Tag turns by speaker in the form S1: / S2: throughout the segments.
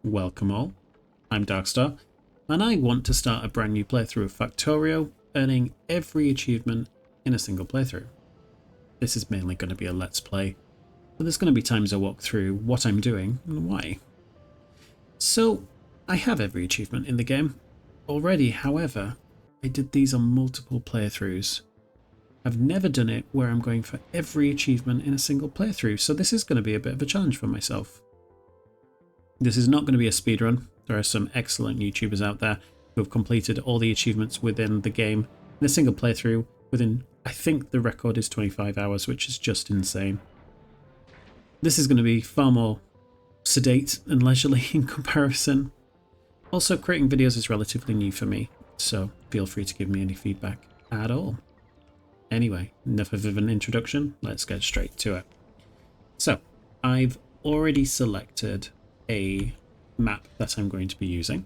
S1: Welcome all, I'm Darkstar, and I want to start a brand new playthrough of Factorio, earning every achievement in a single playthrough. This is mainly going to be a let's play, but there's going to be times I walk through what I'm doing and why. So, I have every achievement in the game already, however, I did these on multiple playthroughs. I've never done it where I'm going for every achievement in a single playthrough, so this is going to be a bit of a challenge for myself. This is not going to be a speedrun. There are some excellent YouTubers out there who have completed all the achievements within the game in a single playthrough within, I think the record is 25 hours, which is just insane. This is going to be far more sedate and leisurely in comparison. Also, creating videos is relatively new for me, so feel free to give me any feedback at all. Anyway, enough of an introduction, let's get straight to it. So, I've already selected a map that I'm going to be using.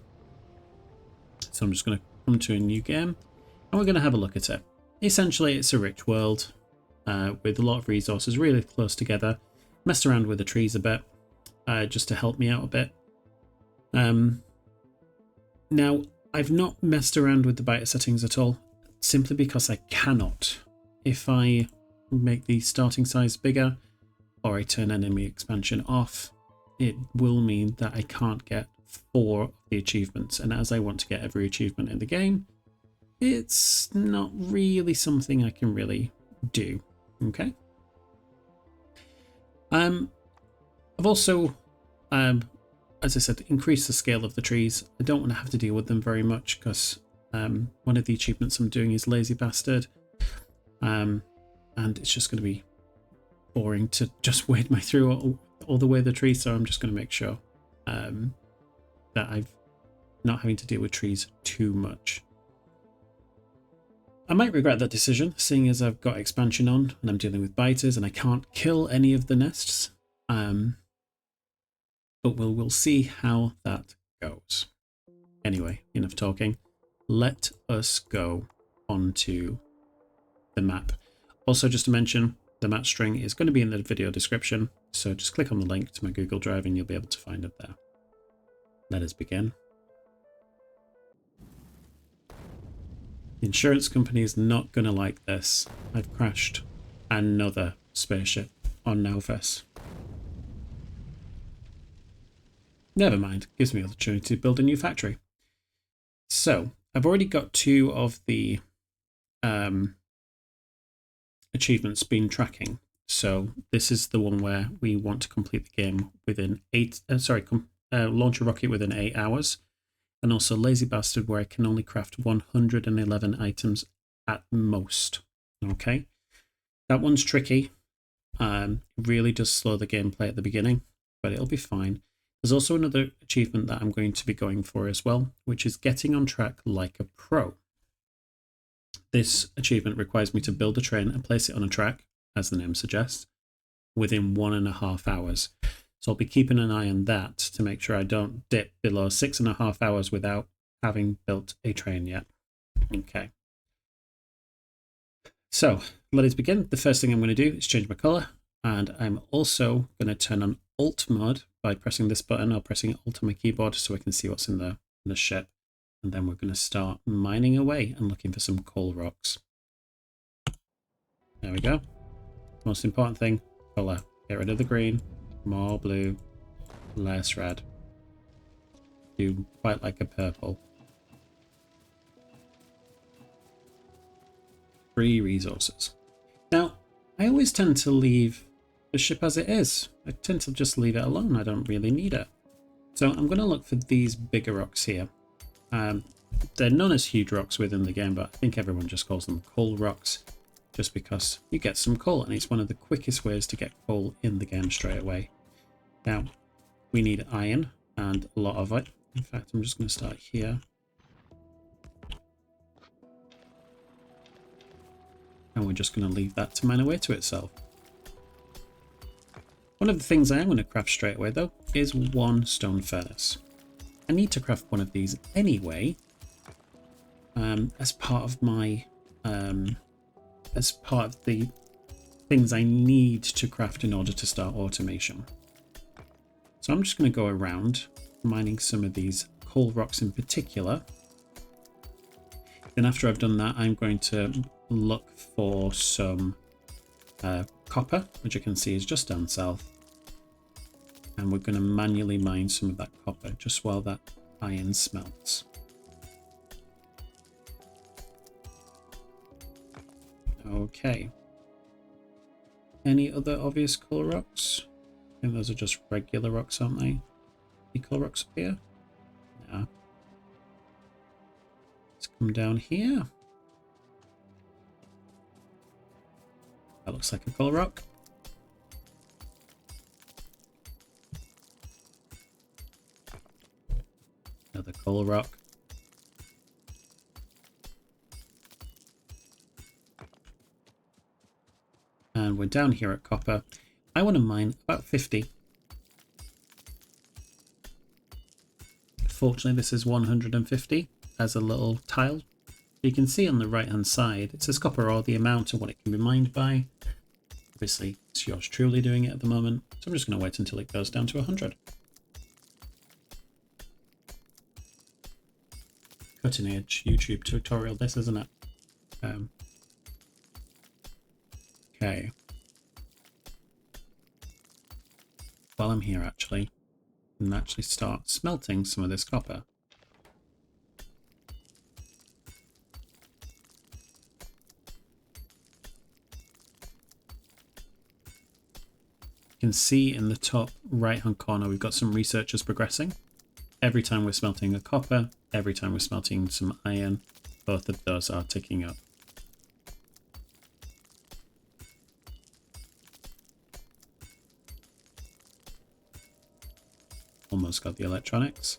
S1: So I'm just going to come to a new game and we're going to have a look at it. Essentially, it's a rich world with a lot of resources really close together. Messed around with the trees a bit just to help me out a bit. Now, I've not messed around with the beta settings at all, simply because I cannot. If I make the starting size bigger or I turn enemy expansion off, it will mean that I can't get 4 of the achievements, and as I want to get every achievement in the game, it's not really something I can really do. Okay. I've also, as I said, increased the scale of the trees. I don't want to have to deal with them very much because one of the achievements I'm doing is Lazy Bastard, and it's just going to be boring to just wade my through all the way the trees, so I'm just going to make sure that I've not having to deal with trees too much. I might regret that decision, seeing as I've got expansion on and I'm dealing with biters and I can't kill any of the nests, but we'll see how that goes. Anyway, enough talking. Let us go onto the map. Also, just to mention, the map string is going to be in the video description, so just click on the link to my Google Drive and you'll be able to find it there. Let us begin. The insurance company is not going to like this. I've crashed another spaceship on Nauvis. Never mind, gives me the opportunity to build a new factory. So, I've already got 2 of the achievements been tracking. So this is the one where we want to complete the game within launch a rocket within 8 hours. And also Lazy Bastard, where I can only craft 111 items at most. Okay. That one's tricky. Really does slow the gameplay at the beginning, but it'll be fine. There's also another achievement that I'm going to be going for as well, which is getting on track like a pro. This achievement requires me to build a train and place it on a track, as the name suggests, within 1.5 hours. So I'll be keeping an eye on that to make sure I don't dip below 6.5 hours without having built a train yet. Okay. So let us begin. The first thing I'm going to do is change my color, and I'm also going to turn on Alt mode by pressing this button or pressing Alt on my keyboard so I can see what's in the ship. And then we're going to start mining away and looking for some coal rocks. There we go. Most important thing, color. Get rid of the green, more blue, less red. Do quite like a purple. 3 resources. Now, I always tend to leave the ship as it is. I tend to just leave it alone. I don't really need it. So I'm going to look for these bigger rocks here. They're known as huge rocks within the game, but I think everyone just calls them coal rocks, just because you get some coal, and it's one of the quickest ways to get coal in the game straight away. Now, we need iron, and a lot of it. In fact, I'm just going to start here. And we're just going to leave that to mine away to itself. One of the things I am going to craft straight away, though, is 1 stone furnace. I need to craft one of these anyway, as part of my, as part of the things I need to craft in order to start automation. So I'm just going to go around mining some of these coal rocks in particular. Then after I've done that, I'm going to look for some copper, which you can see is just down south. And we're going to manually mine some of that copper just while that iron smelts. Okay. Any other obvious coal rocks? I think those are just regular rocks, aren't they? Any coal rocks up here? No. Let's come down here. That looks like a coal rock. Another coal rock. And we're down here at copper. I want to mine about 50. Fortunately, this is 150 as a little tile. You can see on the right hand side, it says copper ore, the amount of what it can be mined by. Obviously, it's yours truly doing it at the moment. So I'm just going to wait until it goes down to 100. Cutting edge YouTube tutorial this, isn't it? Okay. While I'm here, I can actually start smelting some of this copper. You can see in the top right hand corner we've got some researchers progressing. Every time we're smelting a copper, every time we're smelting some iron, both of those are ticking up. Almost got the electronics.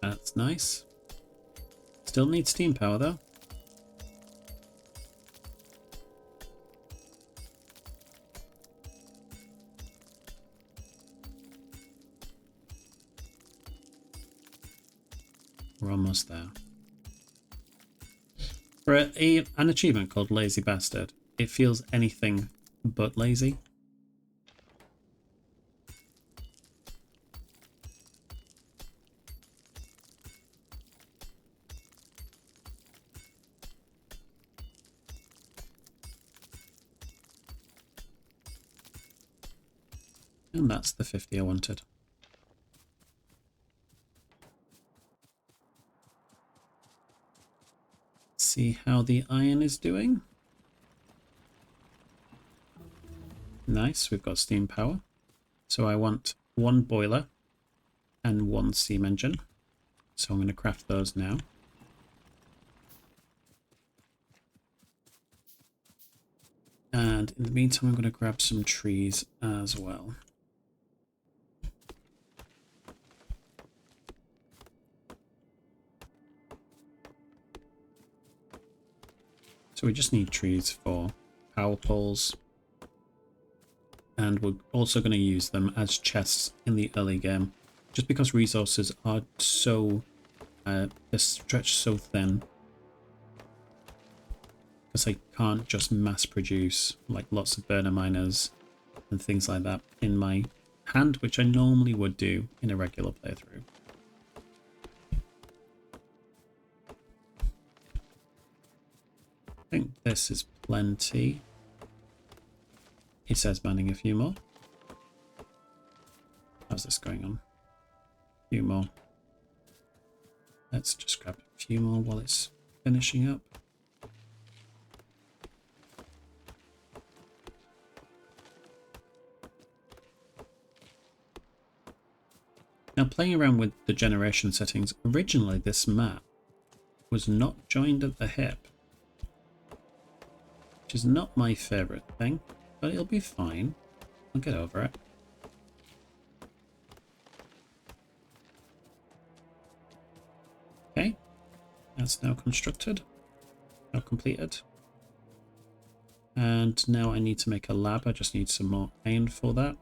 S1: That's nice. Still need steam power though. We're almost there. For an achievement called Lazy Bastard, it feels anything but lazy. And that's the 50 I wanted. See how the iron is doing. Nice, we've got steam power. So I want one boiler and one steam engine. So I'm going to craft those now. And in the meantime, I'm going to grab some trees as well. So we just need trees for power poles. And we're also going to use them as chests in the early game. Just because resources are so... they're stretched so thin. Because I can't just mass produce like lots of burner miners and things like that in my hand, which I normally would do in a regular playthrough. I think this is plenty. It says mining a few more. How's this going on? A few more. Let's just grab a few more while it's finishing up. Now, playing around with the generation settings, originally this map was not joined at the hip, which is not my favourite thing, but it'll be fine. I'll get over it. Okay, that's now constructed, now completed. And now I need to make a lab. I just need some more iron for that.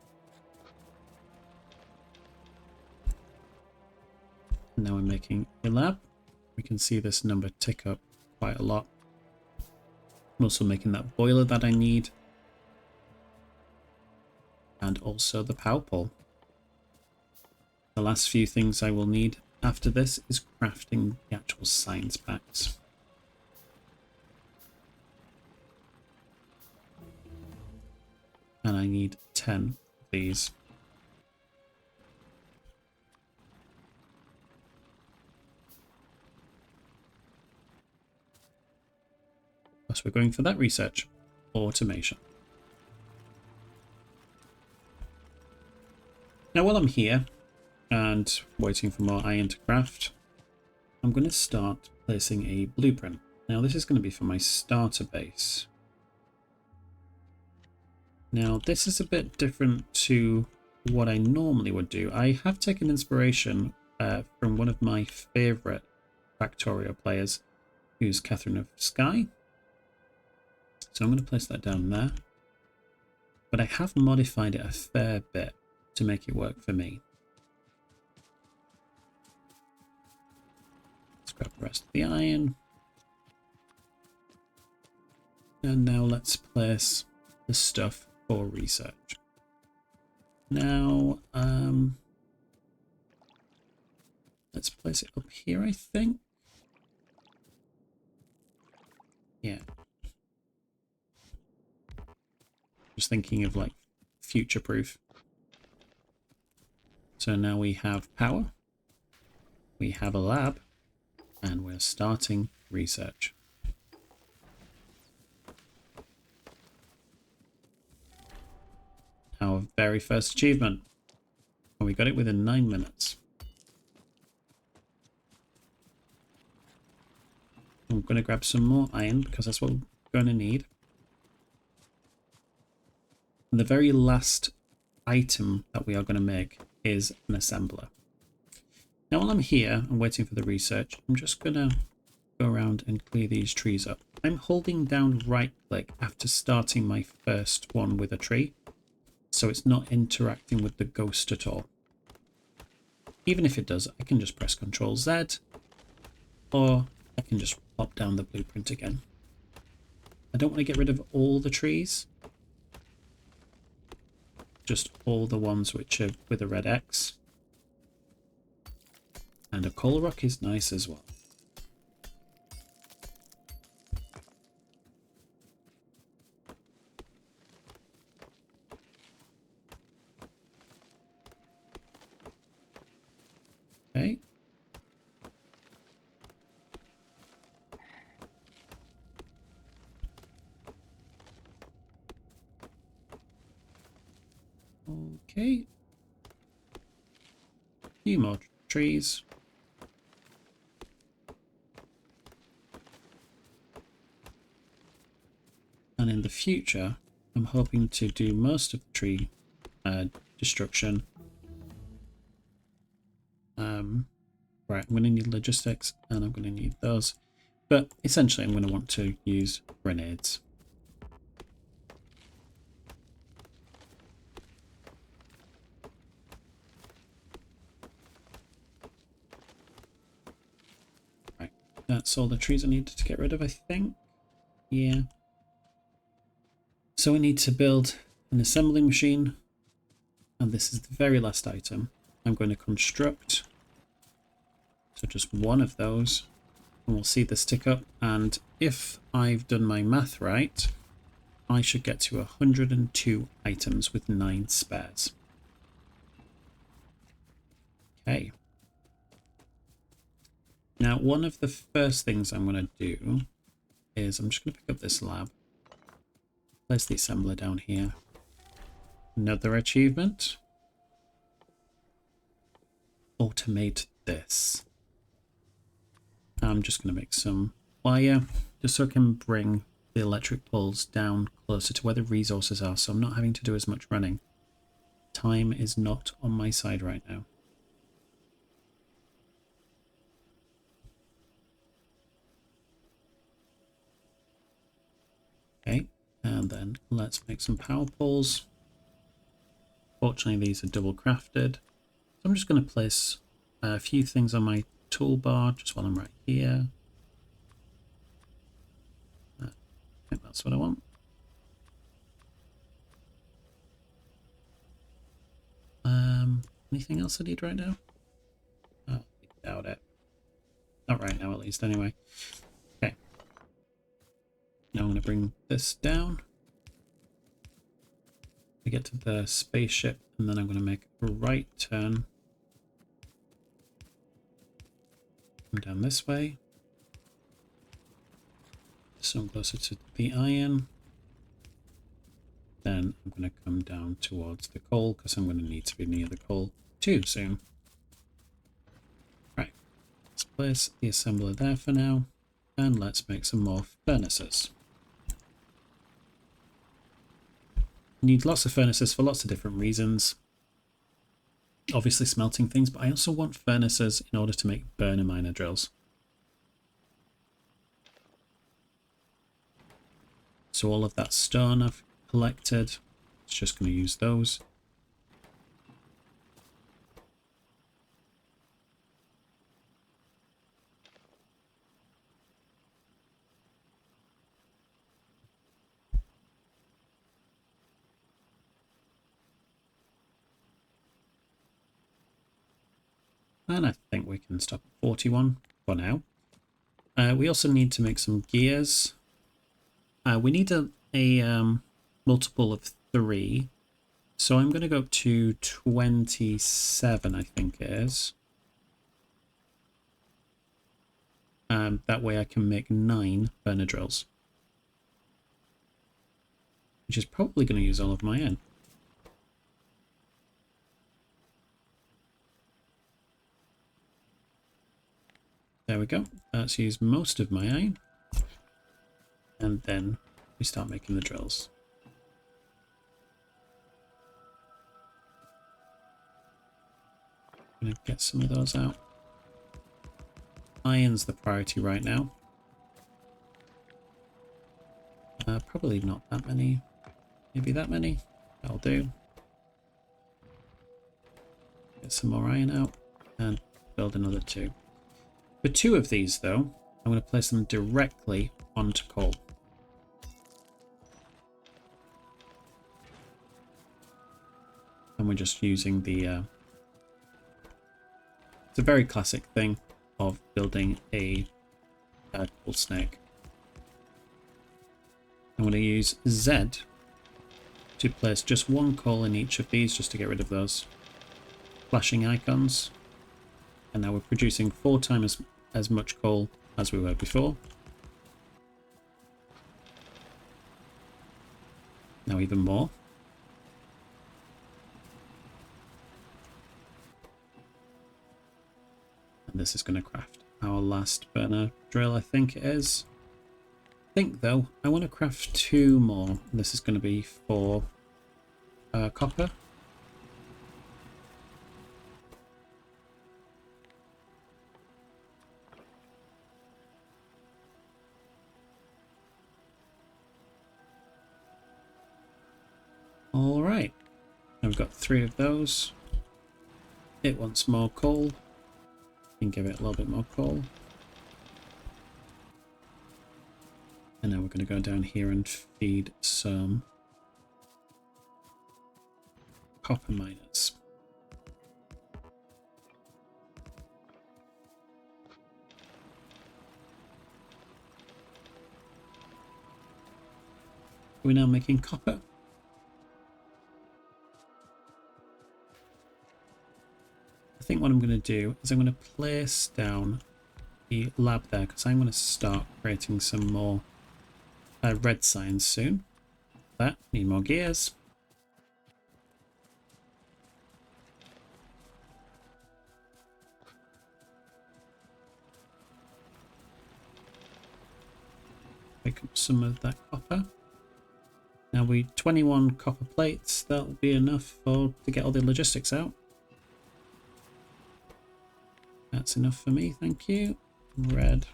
S1: And now I'm making a lab. We can see this number tick up quite a lot. I'm also making that boiler that I need. and also the power pole. The last few things I will need after this is crafting the actual science packs. And I need 10 of these. Plus we're going for that research. Automation. Now while I'm here and waiting for more iron to craft, I'm going to start placing a blueprint. Now this is going to be for my starter base. Now this is a bit different to what I normally would do. I have taken inspiration from one of my favourite Factorio players, who's Catherine of Sky. So I'm going to place that down there. But I have modified it a fair bit to make it work for me. Let's grab the rest of the iron. And now let's place the stuff for research. Now, let's place it up here, I think. Yeah. Just thinking of like future proof. So now we have power, we have a lab, and we're starting research. Our very first achievement. And we got it within 9 minutes. I'm going to grab some more iron because that's what we're going to need. And the very last item that we are going to make is an assembler. Now while I'm here and waiting for the research, I'm just going to go around and clear these trees up. I'm holding down right click after starting my first one with a tree, so it's not interacting with the ghost at all. Even if it does, I can just press Ctrl Z, or I can just pop down the blueprint again. I don't want to get rid of all the trees, just all the ones which are with a red X. And a coal rock is nice as well. Okay. Okay. A few more trees. And in the future, I'm hoping to do most of the tree destruction. Right, I'm going to need logistics and I'm going to need those. But essentially, I'm going to want to use grenades. Right, that's all the trees I needed to get rid of, I think. Yeah. So we need to build an assembling machine. And this is the very last item. I'm going to construct. So just one of those. And we'll see this tick up. And if I've done my math right, I should get to 102 items with 9 spares. Okay. Now, one of the first things I'm going to do is I'm just going to pick up this lab. Place the assembler down here. Another achievement. Automate this. I'm just going to make some wire just so I can bring the electric poles down closer to where the resources are, so I'm not having to do as much running. Time is not on my side right now. Okay, and then let's make some power poles. Fortunately, these are double crafted. So I'm just going to place a few things on my toolbar just while I'm right here. I think that's what I want. Anything else I need right now? Oh, I doubt it. Not right now, at least, anyway. Okay. Now I'm going to bring this down. I get to the spaceship, and then I'm going to make a right turn. Come down this way. So I'm closer to the iron. Then I'm going to come down towards the coal, because I'm going to need to be near the coal too soon. Right. Let's place the assembler there for now. And let's make some more furnaces. You need lots of furnaces for lots of different reasons. Obviously smelting things, but I also want furnaces in order to make burner miner drills. So all of that stone I've collected, it's just going to use those. And I think we can stop at 41 for now. We also need to make some gears. We need a multiple of 3. So I'm going to go up to 27, I think it is. That way I can make 9 burner drills. Which is probably going to use all of my iron. There we go. That's used most of my iron. And then we start making the drills. I'm going to get some of those out. Iron's the priority right now. Probably not that many. Maybe that many. That'll do. Get some more iron out and build another 2. For 2 of these, though, I'm going to place them directly onto coal. And we're just using the... it's a very classic thing of building a coal snake. I'm going to use Z to place just 1 coal in each of these, just to get rid of those flashing icons. And now we're producing 4 times as much coal as we were before. Now even more. And this is going to craft our last burner drill, I think it is. I think, though, I want to craft 2 more. This is going to be for copper. Alright, I've got 3 of those. It wants more coal. Can give it a little bit more coal. And now we're going to go down here and feed some copper miners. We're now making copper. I think what I'm going to do is I'm going to place down the lab there, because I'm going to start creating some more red signs soon. That, need more gears. Pick up some of that copper. Now 21 copper plates, that'll be enough to get all the logistics out. That's enough for me, thank you. Red.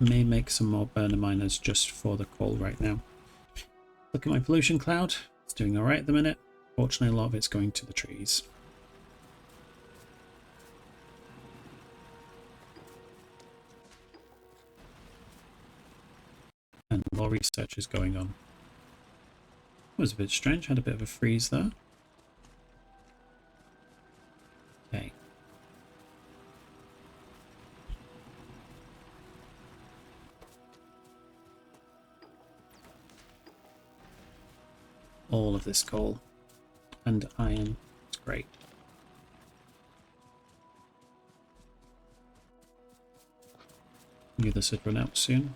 S1: May make some more burner miners just for the coal right now. Look at my pollution cloud. It's doing alright at the minute. Fortunately, a lot of it's going to the trees. And more research is going on. It was a bit strange, had a bit of a freeze there. Okay. All of this coal and iron. It's great. Knew this would run out soon.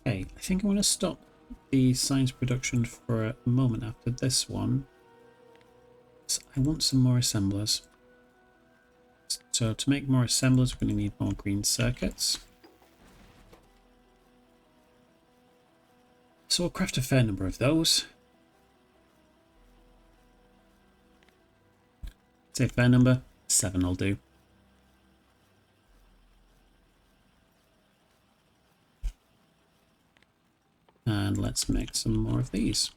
S1: Okay, I think I want to stop the science production for a moment after this one. So I want some more assemblers. So to make more assemblers, we're going to need more green circuits. So we'll craft a fair number of those. Say fair number, 7 will do. And let's make some more of these.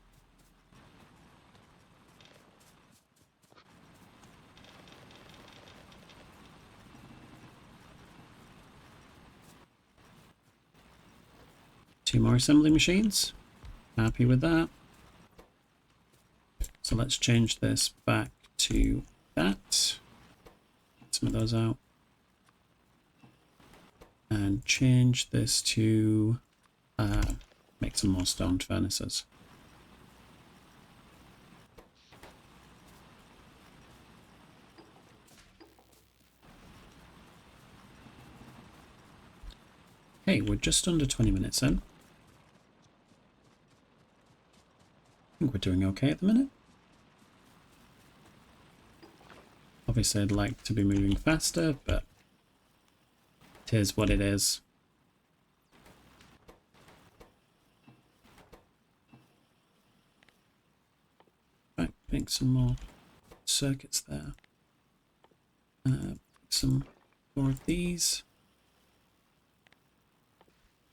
S1: Two more assembly machines. Happy with that. So let's change this back to that. Get some of those out. And change this to make some more stone furnaces. Okay, we're just under 20 minutes in. I think we're doing okay at the minute. Obviously I'd like to be moving faster, but it is what it is. Right, make some more circuits there. Some more of these.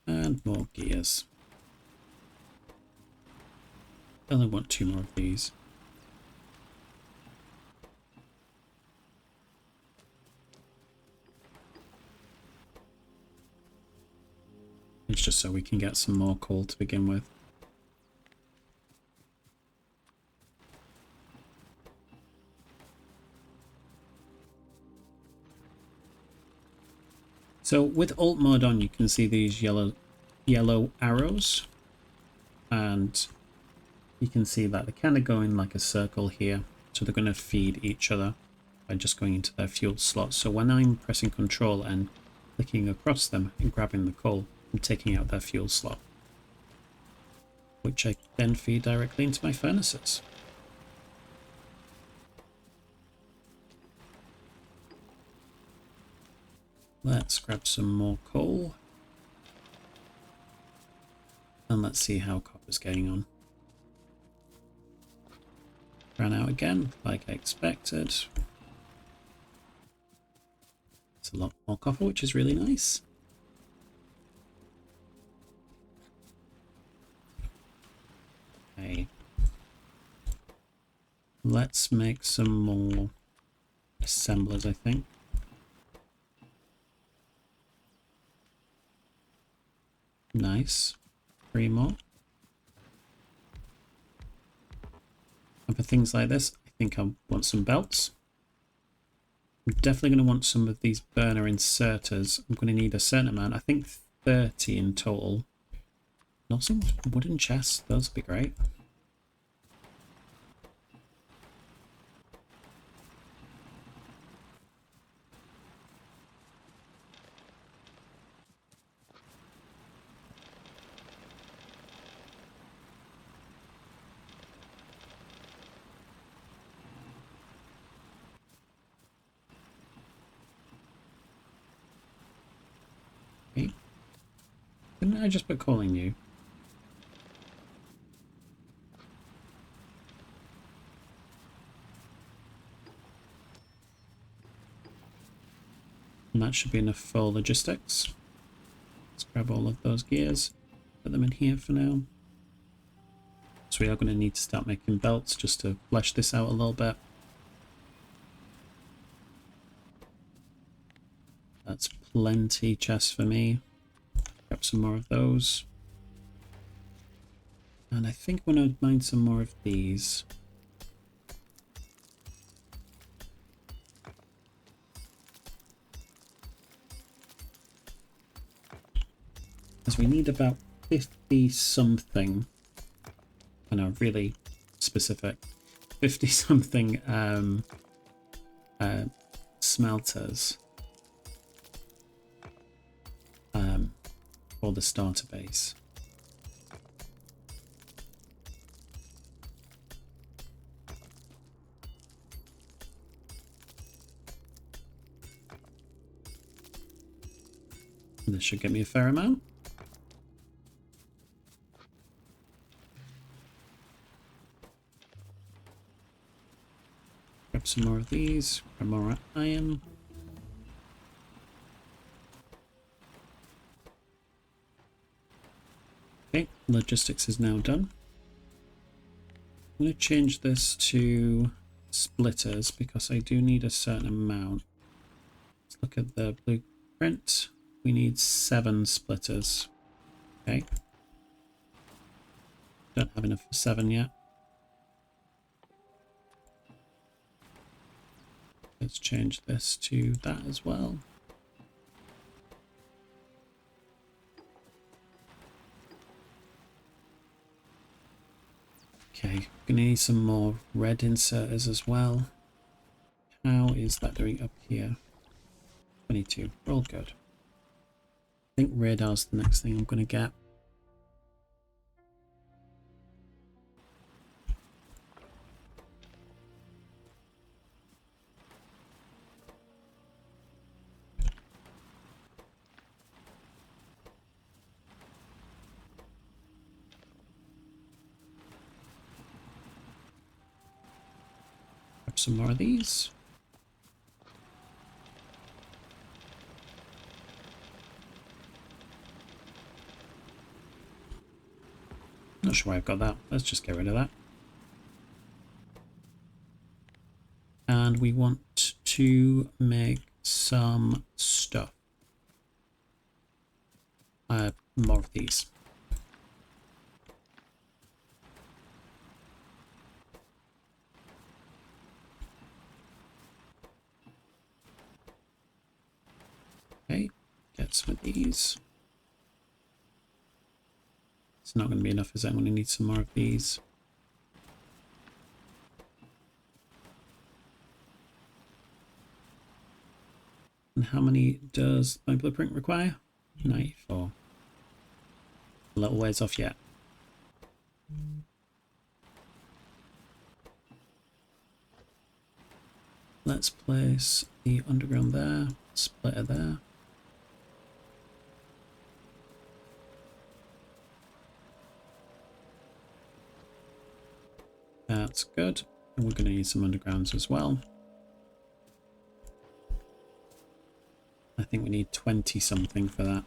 S1: And more gears. I only want 2 more of these. It's just so we can get some more coal to begin with. So with alt mode on, you can see these yellow arrows, and you can see that they kind of go in like a circle here. So they're going to feed each other by just going into their fuel slots. So when I'm pressing Control and clicking across them and grabbing the coal, I'm taking out their fuel slot, which I then feed directly into my furnaces. Let's grab some more coal. And let's see how copper's getting on. Ran out again, like I expected. It's a lot more copper, which is really nice. Okay. Let's make some more assemblers, I think. Nice. 3 more. And for things like this, I think I want some belts. I'm definitely going to want some of these burner inserters. I'm going to need a certain amount, I think 30 in total. And also wooden chests, those would be great. Okay. Didn't I just put calling you? And that should be enough for logistics. Let's grab all of those gears, put them in here for now. So we are going to need to start making belts just to flesh this out a little bit. plenty chests for me. Grab some more of those. And I think I'm going to mine some more of these. Because we need about 50 something. I know, really specific. 50 something smelters for the starter base. And this should get me a fair amount. Grab some more of these, grab more iron. Okay, logistics is now done. I'm going to change this to splitters because I do need a certain amount. Let's look at the blueprint. We need 7 splitters. Okay. Don't have enough for 7 yet. Let's change this to that as well. Okay, gonna need some more red inserters as well. How is that doing up here? 22, we're all good. I think radar's the next thing I'm gonna get. Grab some more of these. Not sure why I've got that. Let's just get rid of that. And we want to make some stuff. More of these. Okay, get some of these. It's not going to be enough, is it? I'm going to need some more of these. And how many does my blueprint require? 94. A little ways off yet. Let's place the underground there, splitter there. That's good. And we're going to need some undergrounds as well. I think we need 20 something for that.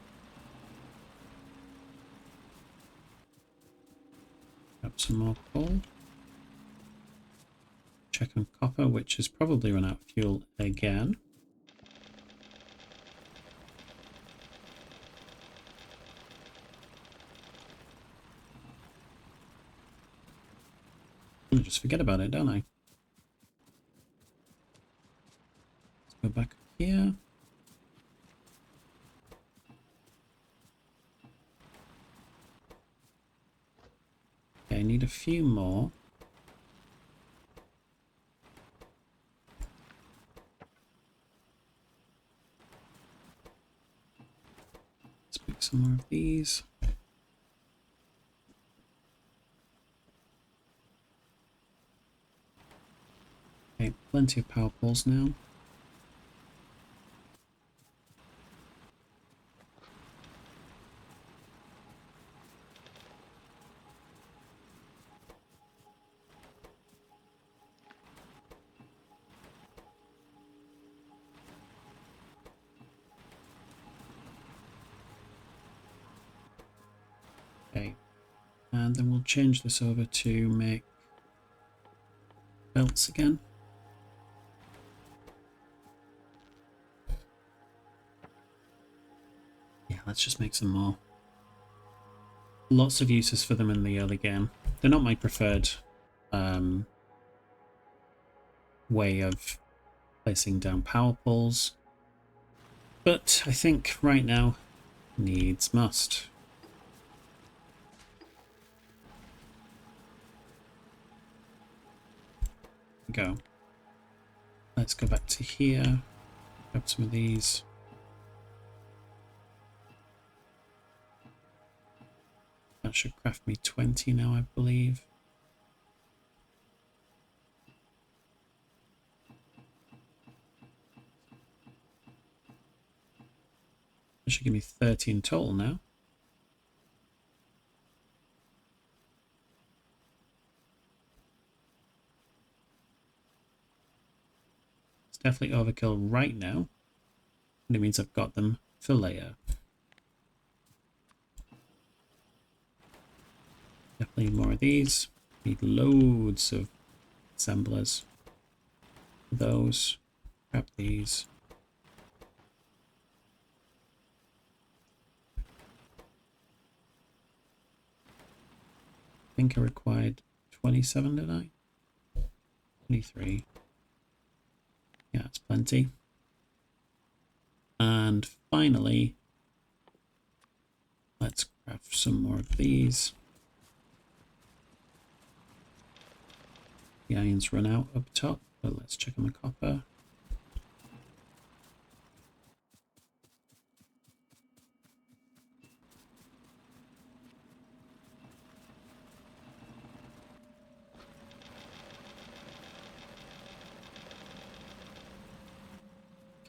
S1: Grab some more coal. Check on copper, which has probably run out of fuel again. I just forget about it, don't I? Let's go back here. Okay, I need a few more. Let's pick some more of these. Okay, plenty of power poles now. Okay, and then we'll change this over to make belts again. Let's just make some more. Lots of uses for them in the early game. They're not my preferred way of placing down power poles, but I think right now needs must. Go. Let's go back to here, grab some of these. That should craft me 20 now, I believe. That should give me 30 in total now. It's definitely overkill right now, and it means I've got them for later. Definitely need more of these. Need loads of assemblers. Those. Grab these. I think I required 27, did I? 23. Yeah, that's plenty. And finally, let's craft some more of these. The iron's run out up top, but let's check on the copper.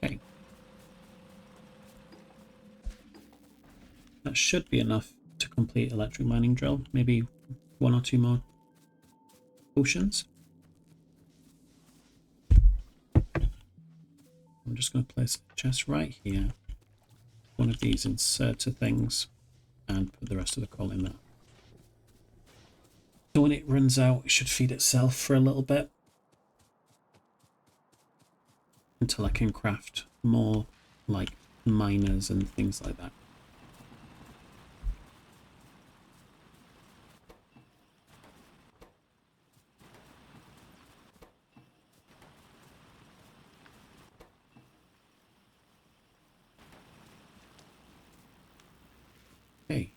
S1: Okay. That should be enough to complete electric mining drill. Maybe one or two more potions. I'm just going to place a chest right here. One of these inserter things and put the rest of the coal in there. So when it runs out, it should feed itself for a little bit until I can craft more like miners and things like that. Okay.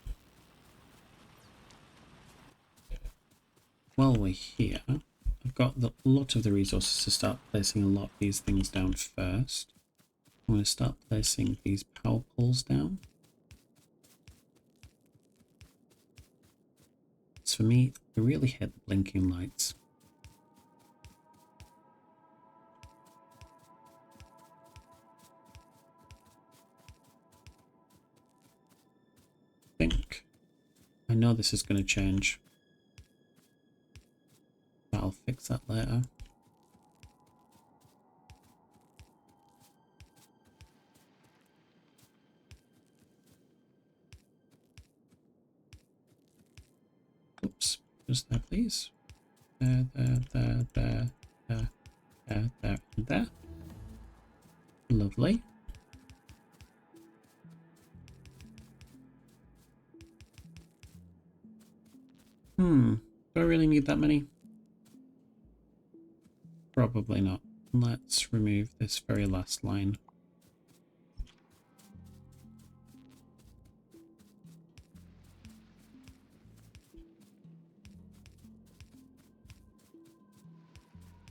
S1: While we're here, I've got a lot of the resources to start placing a lot of these things down first. I'm going to start placing these power poles down. So for me, I really hate the blinking lights. I think I know this is going to change. But I'll fix that later. Oops, just there, please. There, and there. Lovely. Do I really need that many? Probably not. Let's remove this very last line.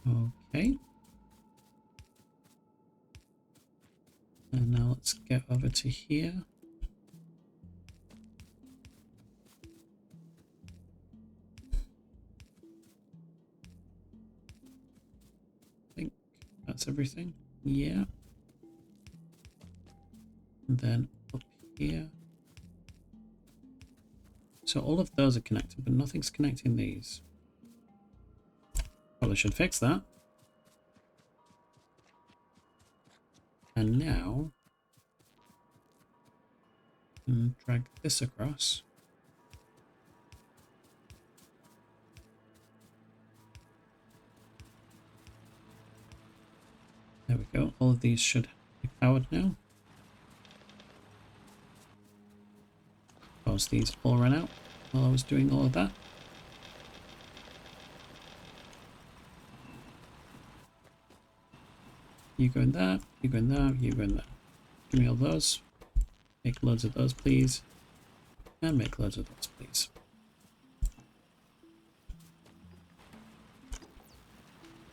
S1: Okay. And now let's get over to here. I think that's everything. Yeah. And then up here. So all of those are connected, but nothing's connecting these. Probably should fix that. And now, drag this across. There we go. All of these should be powered now. course, these all ran out while I was doing all of that. You go in there, you go in there, you go in there. Give me all those. Make loads of those, please. And make loads of those, please.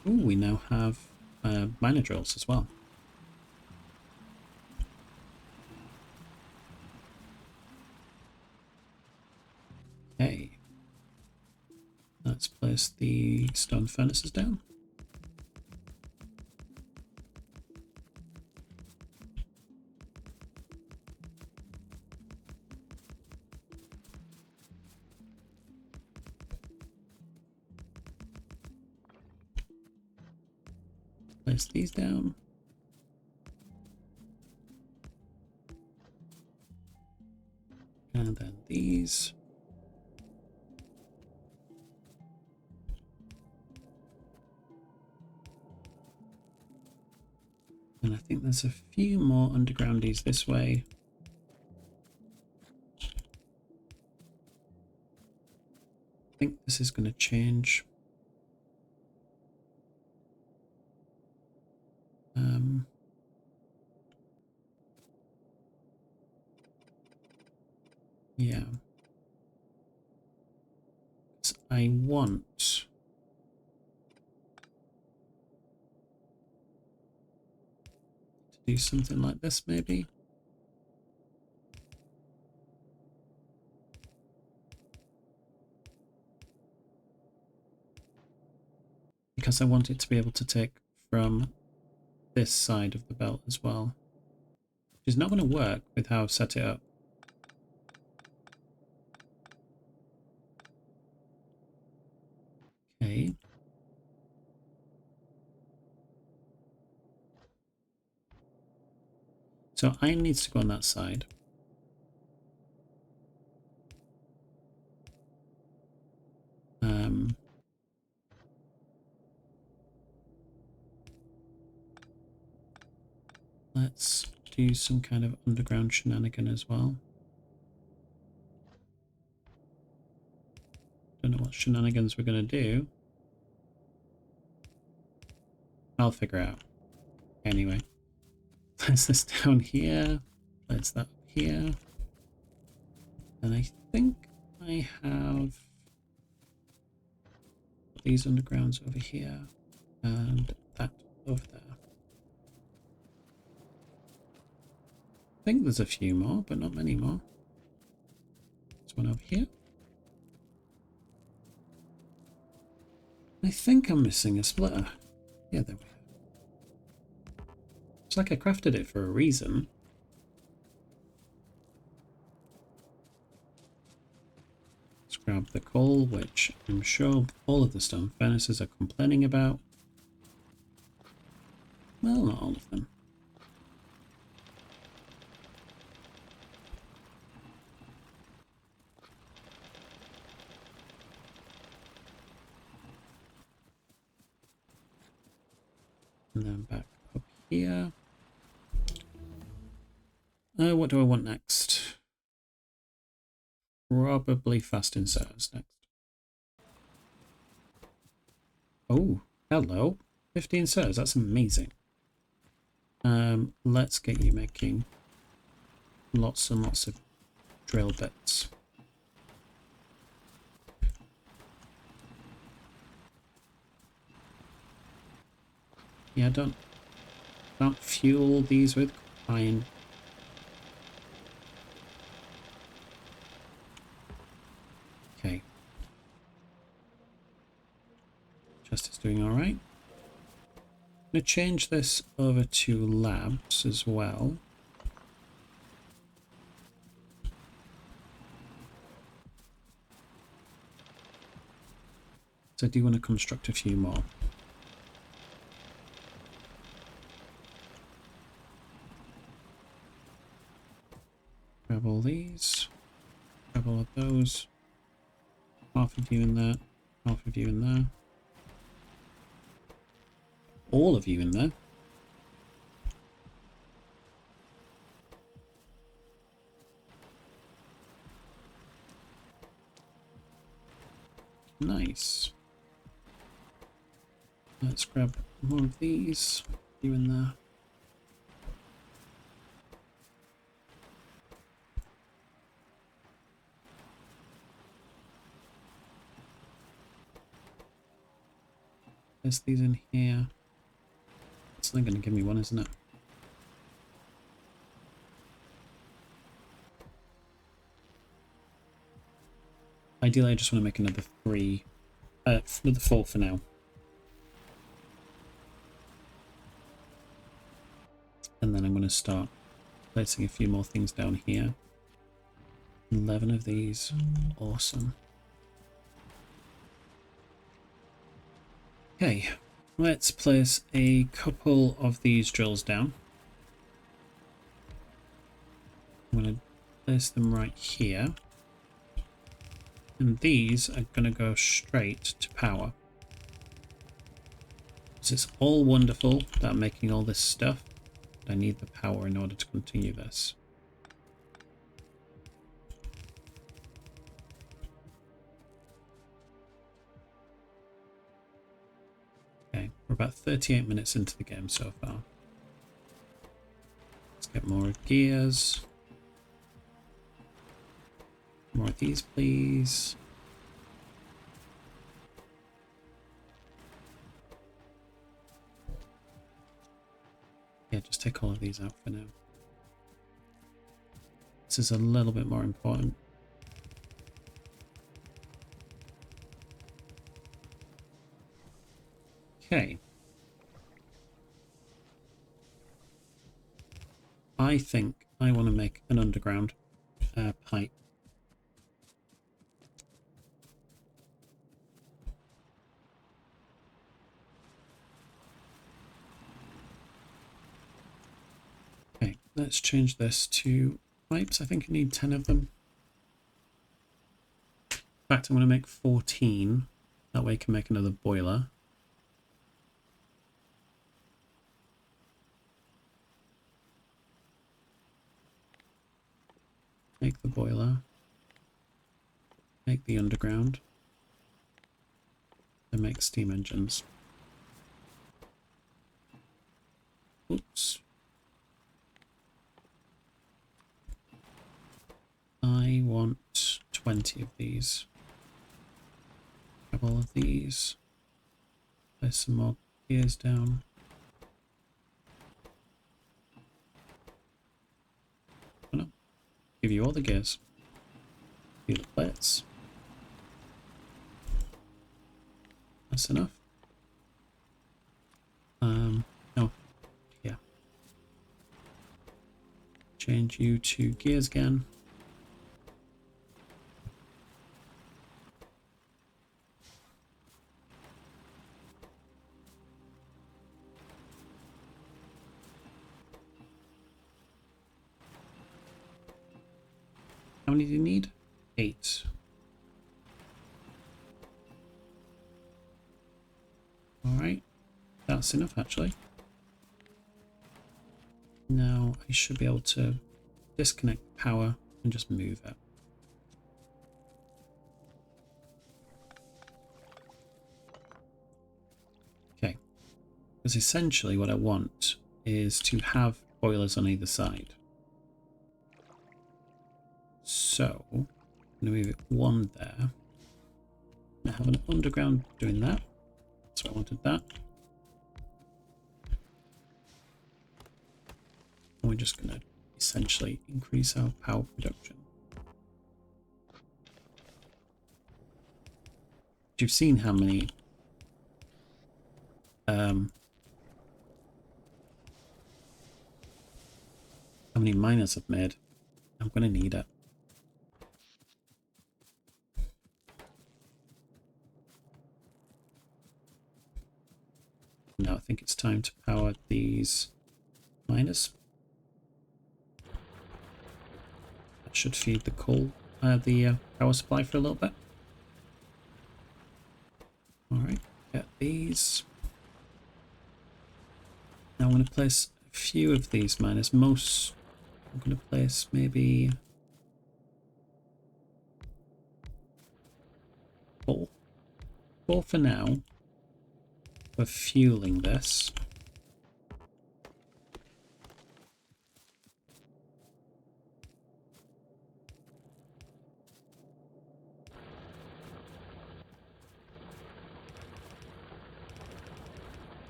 S1: Ooh, we now have miner drills as well. Okay. Let's place the stone furnaces down. Place these down. And then these. And I think there's a few more undergroundies this way. I think this is going to change. Yeah. So I want to do something like this, maybe. Because I want it to be able to take from this side of the belt as well. Which is not going to work with how I've set it up. Okay. So iron needs to go on that side. Let's do some kind of underground shenanigan as well. Don't know what shenanigans we're going to do. I'll figure out. Anyway, place this down here. Place that up here. And I think I have these undergrounds over here and that over there. I think there's a few more, but not many more. There's one over here. I think I'm missing a splitter. Yeah, there we go. It's like I crafted it for a reason. Let's grab the coal, which I'm sure all of the stone furnaces are complaining about. Well, not all of them. And then back up here. What do I want next? Probably fast inserters next. Oh, hello. 50 inserters, that's amazing. Let's get you making lots and lots of drill bits. Yeah, don't fuel these with iron. Okay. Chest is doing all right. I'm going to change this over to labs as well. So I do want to construct a few more. Grab all these. Grab all of those. Half of you in there. Half of you in there. All of you in there. Nice. Let's grab more of these. You in there. There's these in here. It's only going to give me one, isn't it? Ideally, I just want to make another 3. Another 4 for now. And then I'm going to start placing a few more things down here. 11 of these. Awesome. Okay, let's place a couple of these drills down. I'm going to place them right here. And these are going to go straight to power. So it's all wonderful that I'm making all this stuff. But I need the power in order to continue this. Okay, we're about 38 minutes into the game so far. Let's get more gears. More of these, please. Yeah, just take all of these out for now. This is a little bit more important. Okay. I think I want to make an underground pipe. Okay, let's change this to pipes. I think I need 10 of them. In fact, I'm going to make 14. That way I can make another boiler. Make the boiler. Make the underground. And make steam engines. Oops. I want 20 of these. Grab all of these. Place some more gears down. Oh no. Give you all the gears. Give you the plates. That's enough. No. Yeah. Change you to gears again. How many do you need? 8. Alright, that's enough actually. Now I should be able to disconnect the power and just move it. Okay, because essentially what I want is to have boilers on either side. So I'm going to move it 1 there. I have an underground doing that. So I wanted that. And we're just going to essentially increase our power production. You've seen how many miners I've made. I'm going to need it. Now I think it's time to power these miners. That should feed the coal, the power supply for a little bit. Alright, get these. Now I'm going to place a few of these miners. Most, I'm going to place maybe 4. for now, we're fueling this.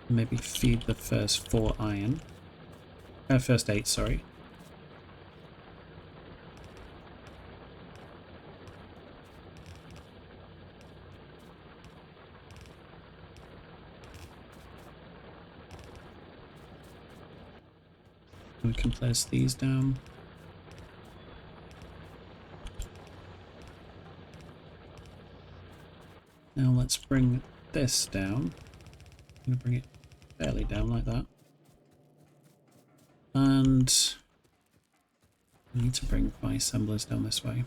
S1: Maybe feed the first 4 iron. First 8, sorry. We can place these down. Now let's bring this down. I'm going to bring it fairly down like that. And I need to bring my assemblers down this way.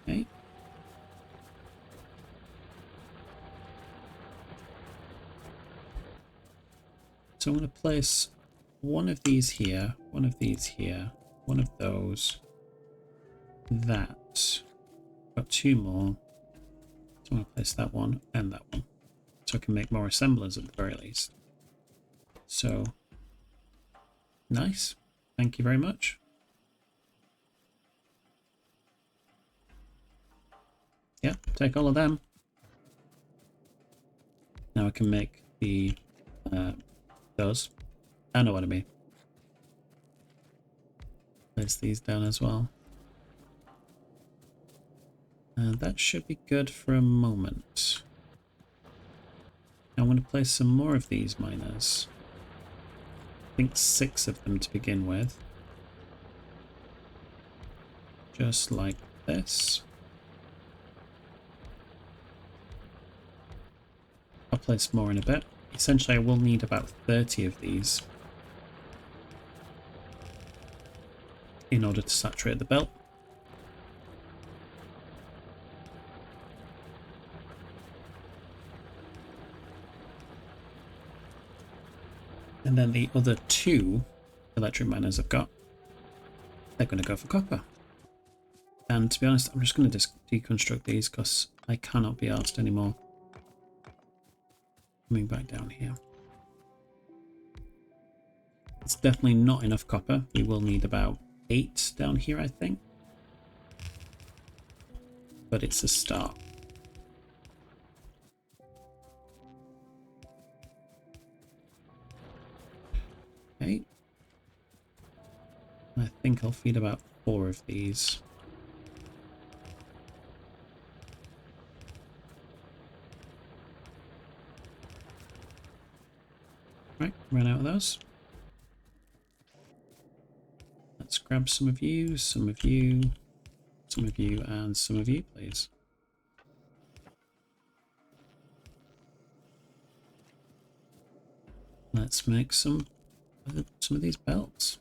S1: Okay. So I'm going to place one of these here, one of these here, one of those, that. Got 2 more. So I'm going to place that one and that one. So I can make more assemblers at the very least. So, nice. Thank you very much. Yeah, take all of them. Now I can make the those. I know what I mean. Place these down as well. And that should be good for a moment. Now I'm going to place some more of these miners. I think 6 of them to begin with. Just like this. I'll place more in a bit. Essentially, I will need about 30 of these in order to saturate the belt. And then the other 2 electric miners I've got, they're going to go for copper. And to be honest, I'm just going to deconstruct these because I cannot be asked anymore. Coming back down here. It's definitely not enough copper. We will need about 8 down here, I think. But it's a start. Okay. I think I'll feed about 4 of these. Right, ran out of those. Let's grab some of you, some of you, some of you, and some of you, please. Let's make some of these belts.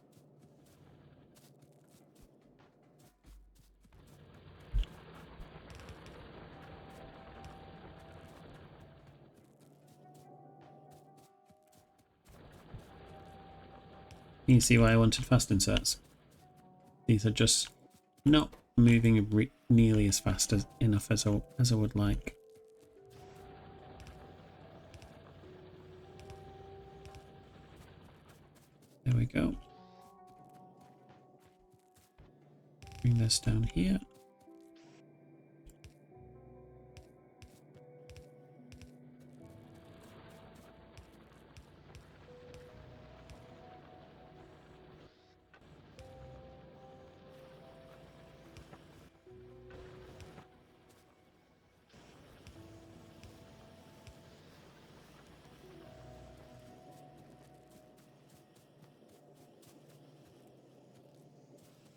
S1: You can see why I wanted fast inserts. These are just not moving nearly as fast as I would like. There we go. Bring this down here.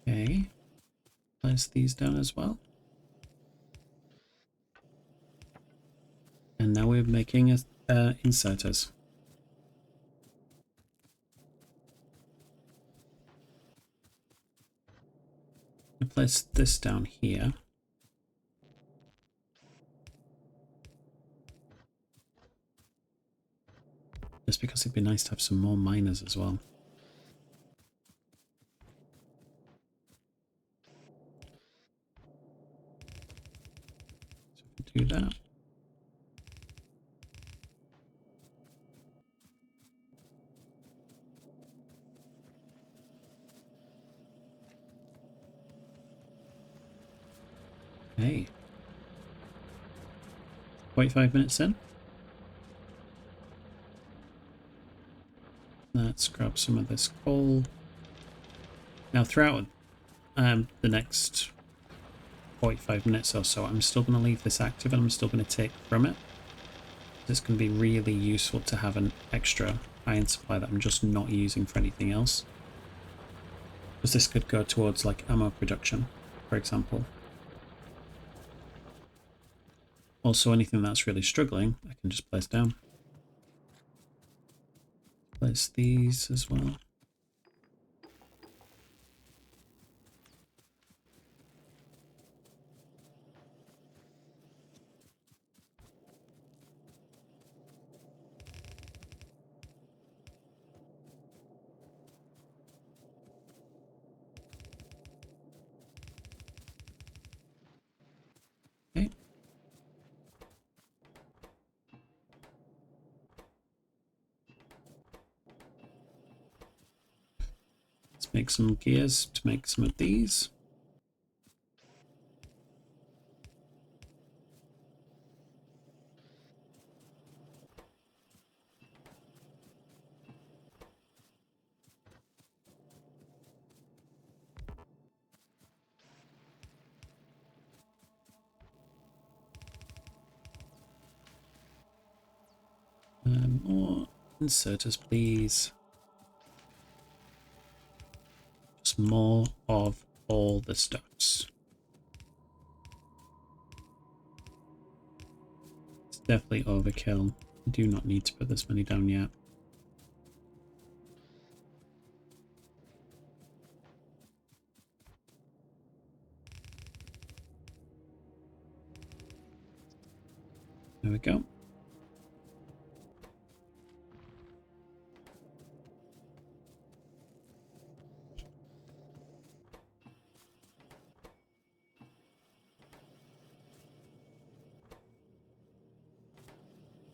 S1: Okay, place these down as well. And now we're making inserters. I'll place this down here. Just because it'd be nice to have some more miners as well. So if we do that. Hey. 45 minutes in. Let's grab some of this coal. Now throughout the next 45 minutes or so, I'm still going to leave this active and I'm still going to take from it. It's going to be really useful to have an extra iron supply that I'm just not using for anything else. Because this could go towards like ammo production, for example. Also, anything that's really struggling, I can just place down. Place these as well. Okay. Let's make some gears to make some of these. More inserters, please. Just more of all the stuffs. It's definitely overkill. I do not need to put this many down yet. There we go.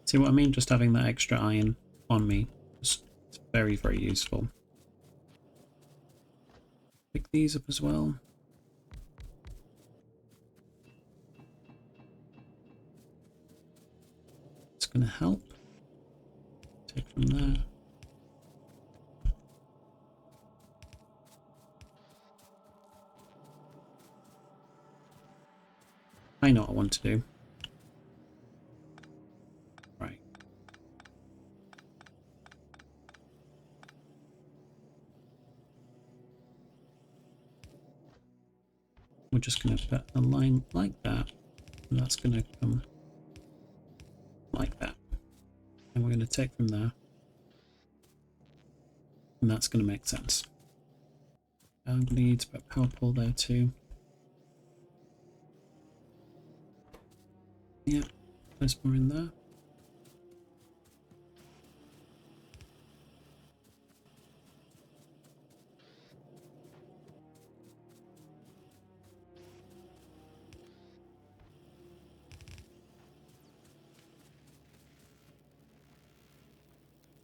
S1: See what I mean? Just having that extra iron on me. It's very, very useful. Pick these up as well. It's going to help. Take from there. I know what I want to do. Right. We're just going to put a line like that. And that's going to come like that. And we're going to take from there. And that's going to make sense. I'm going to need to put power pole there too. Yeah, there's more in there.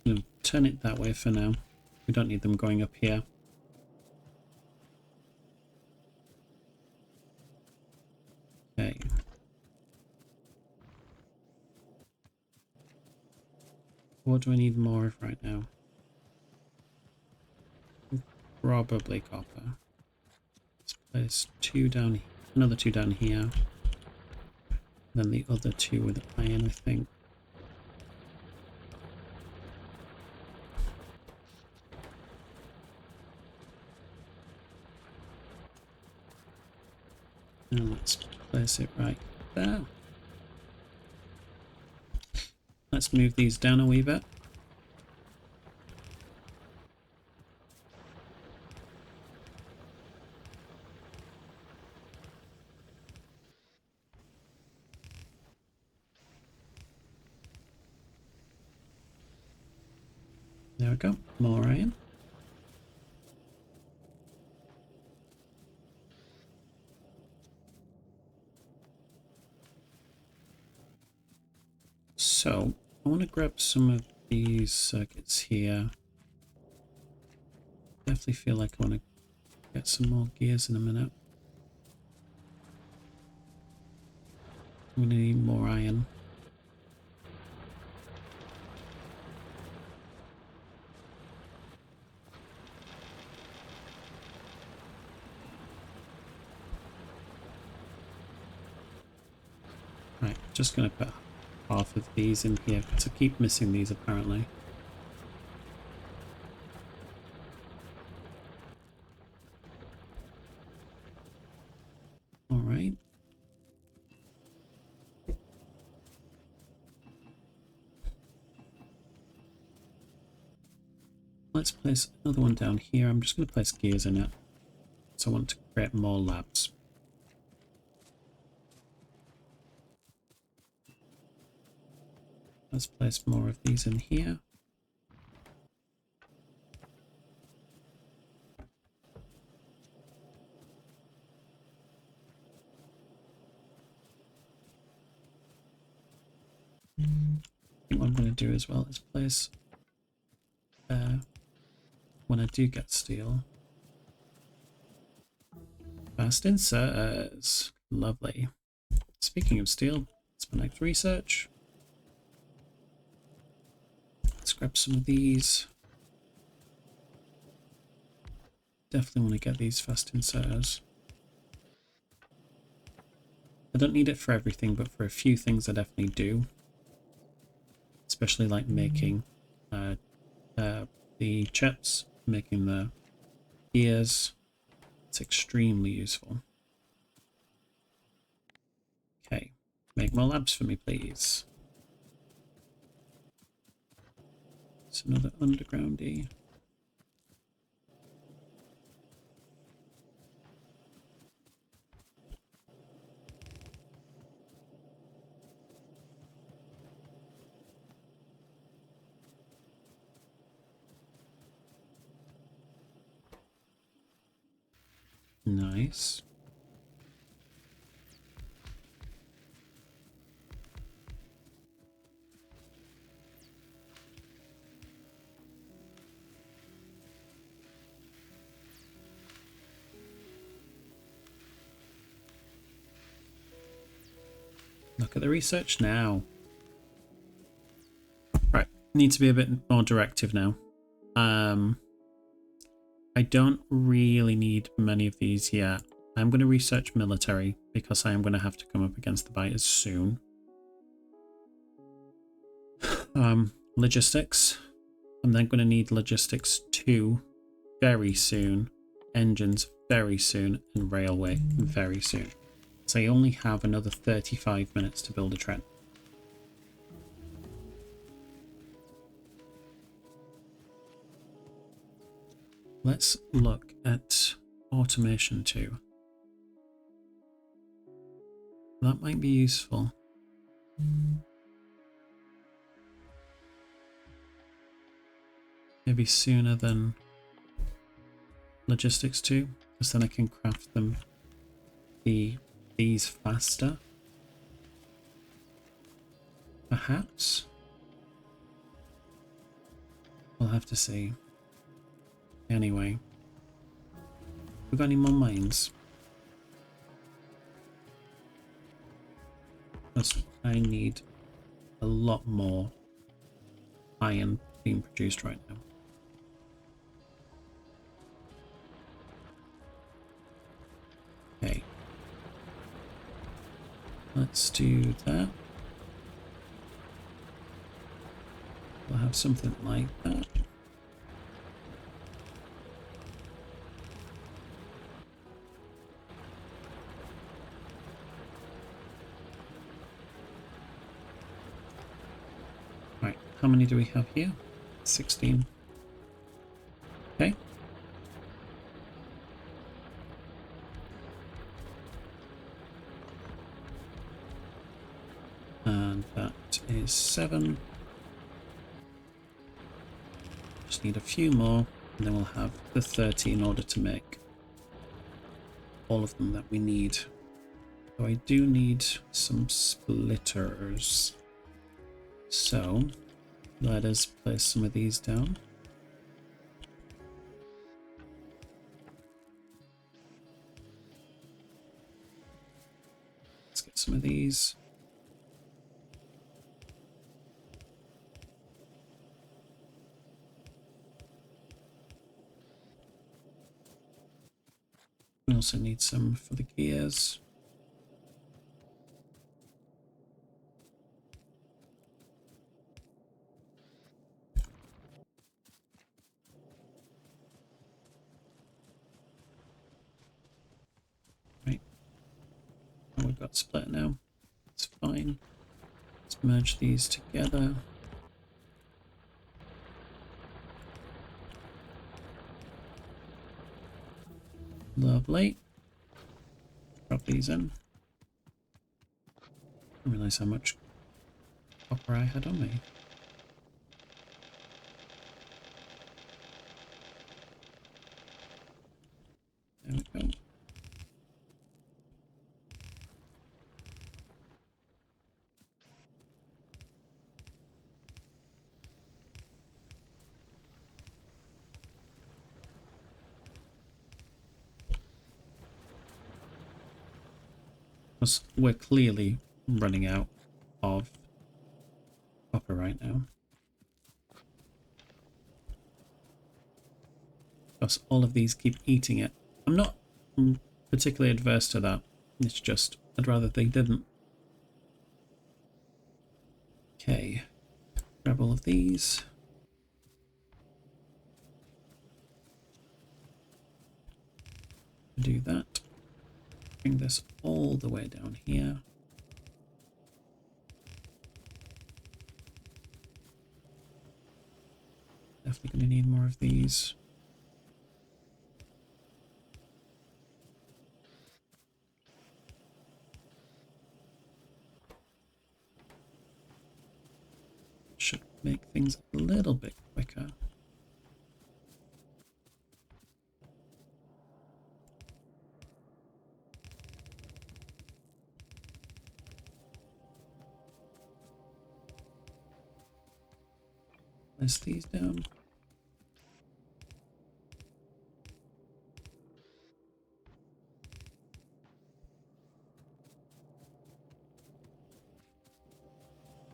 S1: I'm going to turn it that way for now. We don't need them going up here. Okay. What do I need more of right now? Probably copper. Let's place two down, another two down here. Then the other two with iron, I think. And let's place it right there. Let's move these down a wee bit. we go. More iron. So, I want to grab some of these circuits here. Definitely feel like I want to get some more gears in a minute. I'm going to need more iron. Right, just going to put half of these in here because I keep missing these apparently. Alright. Let's place another one down here. I'm just going to place gears in it. So I want to create more labs. Let's place more of these in here. I think what I'm going to do as well is place when I do get steel. Fast inserts. Lovely. Speaking of steel, that's my next research. Let's grab some of these. Definitely want to get these fast inserters. I don't need it for everything, but for a few things I definitely do. Especially like making the chips, making the gears. It's extremely useful. Okay, make more labs for me, please. It's another undergroundy. Nice. Look at the research now. Right, need to be a bit more directive now. I don't really need many of these yet. I'm going to research military because I am going to have to come up against the biters soon. Logistics. I'm then going to need logistics 2 very soon, engines very soon, and railway very soon. So I only have another 35 minutes to build a train. Let's look at automation 2. That might be useful. Maybe sooner than logistics 2, because then I can craft them these faster. Perhaps? We'll have to see. Anyway. We got any more mines? Because I need a lot more iron being produced right now. Okay. Let's do that. We'll have something like that. Right, how many do we have here? 16. Okay. And that is 7. Just just need a few more, and then we'll have the 30 in order to make all of them that we need. So I do need some splitters. So let us place some of these down. Let's get some of these. We also need some for the gears. Right. And we've got split now. It's fine. Let's merge these together. Lovely. Drop these in. I didn't realize how much copper I had on me. There we go. Because we're clearly running out of copper right now. Because all of these keep eating it. I'm not particularly adverse to that. It's just, I'd rather they didn't. Okay. Grab all of these. Do that. Bring this all the way down here. Definitely going to need more of these. Should make things a little bit quicker. Place these down.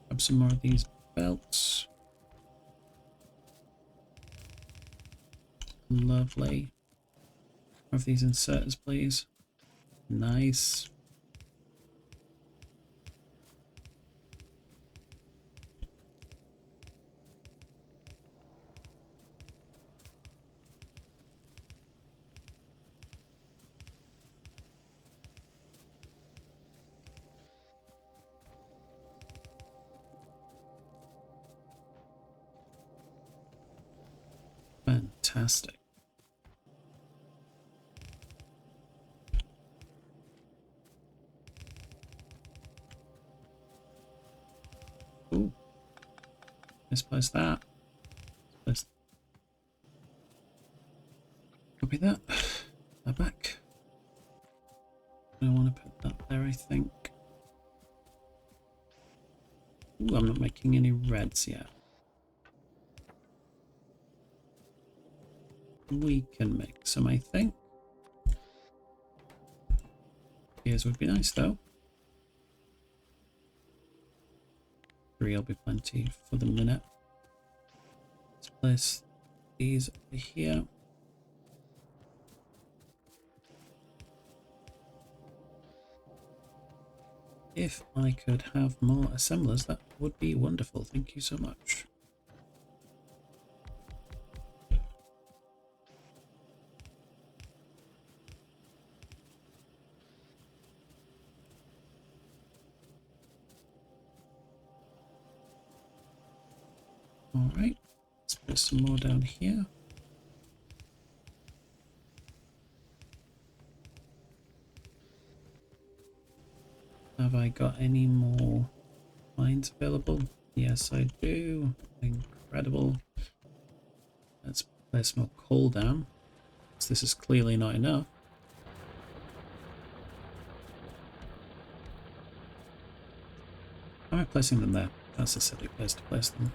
S1: Grab some more of these belts. Lovely. More of these inserters, please. Nice. Fantastic. Ooh. Misplaced that. Let's copy that. That back. I don't want to put that there, I think. Ooh, I'm not making any reds yet. We can make some, I think. Gears would be nice, though. 3 will be plenty for the minute. Let's place these over here. If I could have more assemblers, that would be wonderful. Thank you so much. Alright, let's put some more down here. Have I got any more mines available? Yes, I do. Incredible. Let's place more coal down. This is clearly not enough. Why am I placing them there? That's a silly place to place them.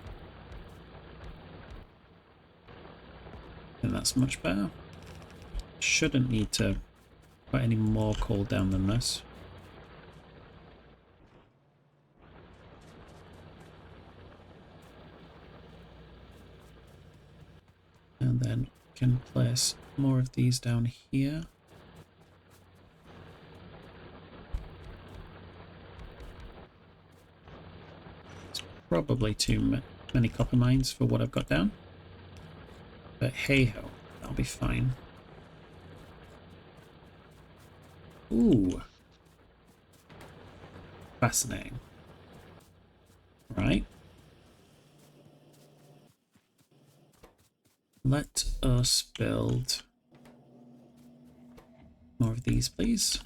S1: And that's much better. Shouldn't need to put any more coal down than this. And then can place more of these down here. It's probably too many copper mines for what I've got down. But hey ho, that'll be fine. Ooh. Fascinating. Right. Let us build more of these, please.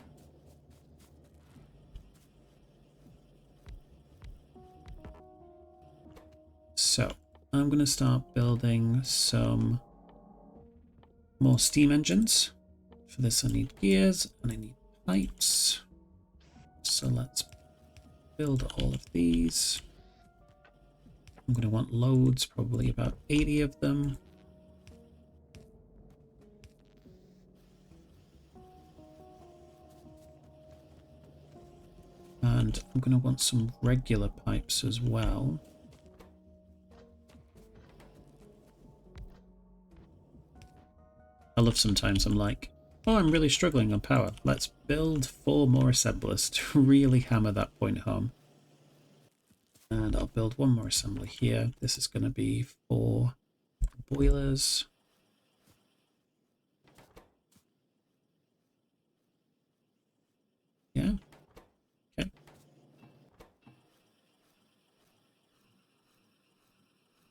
S1: So, I'm going to start building some more steam engines. For this I need gears and I need pipes. So let's build all of these. I'm going to want loads, probably about 80 of them. And I'm going to want some regular pipes as well. I love sometimes I'm like, oh, I'm really struggling on power. Let's build 4 more assemblers to really hammer that point home. And I'll build 1 more assembly here. This is going to be for boilers. Yeah. Okay.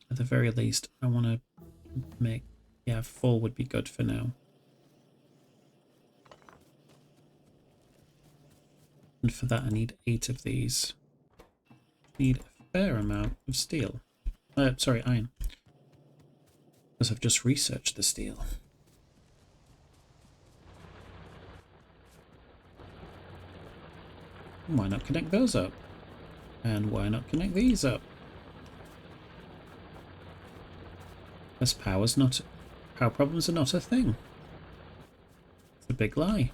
S1: At the very least, I want to make, yeah, 4 would be good for now. And for that I need 8 of these. Need a fair amount of steel. Sorry, iron. Because I've just researched the steel. Why not connect those up? And why not connect these up? Because power problems are not a thing. It's a big lie.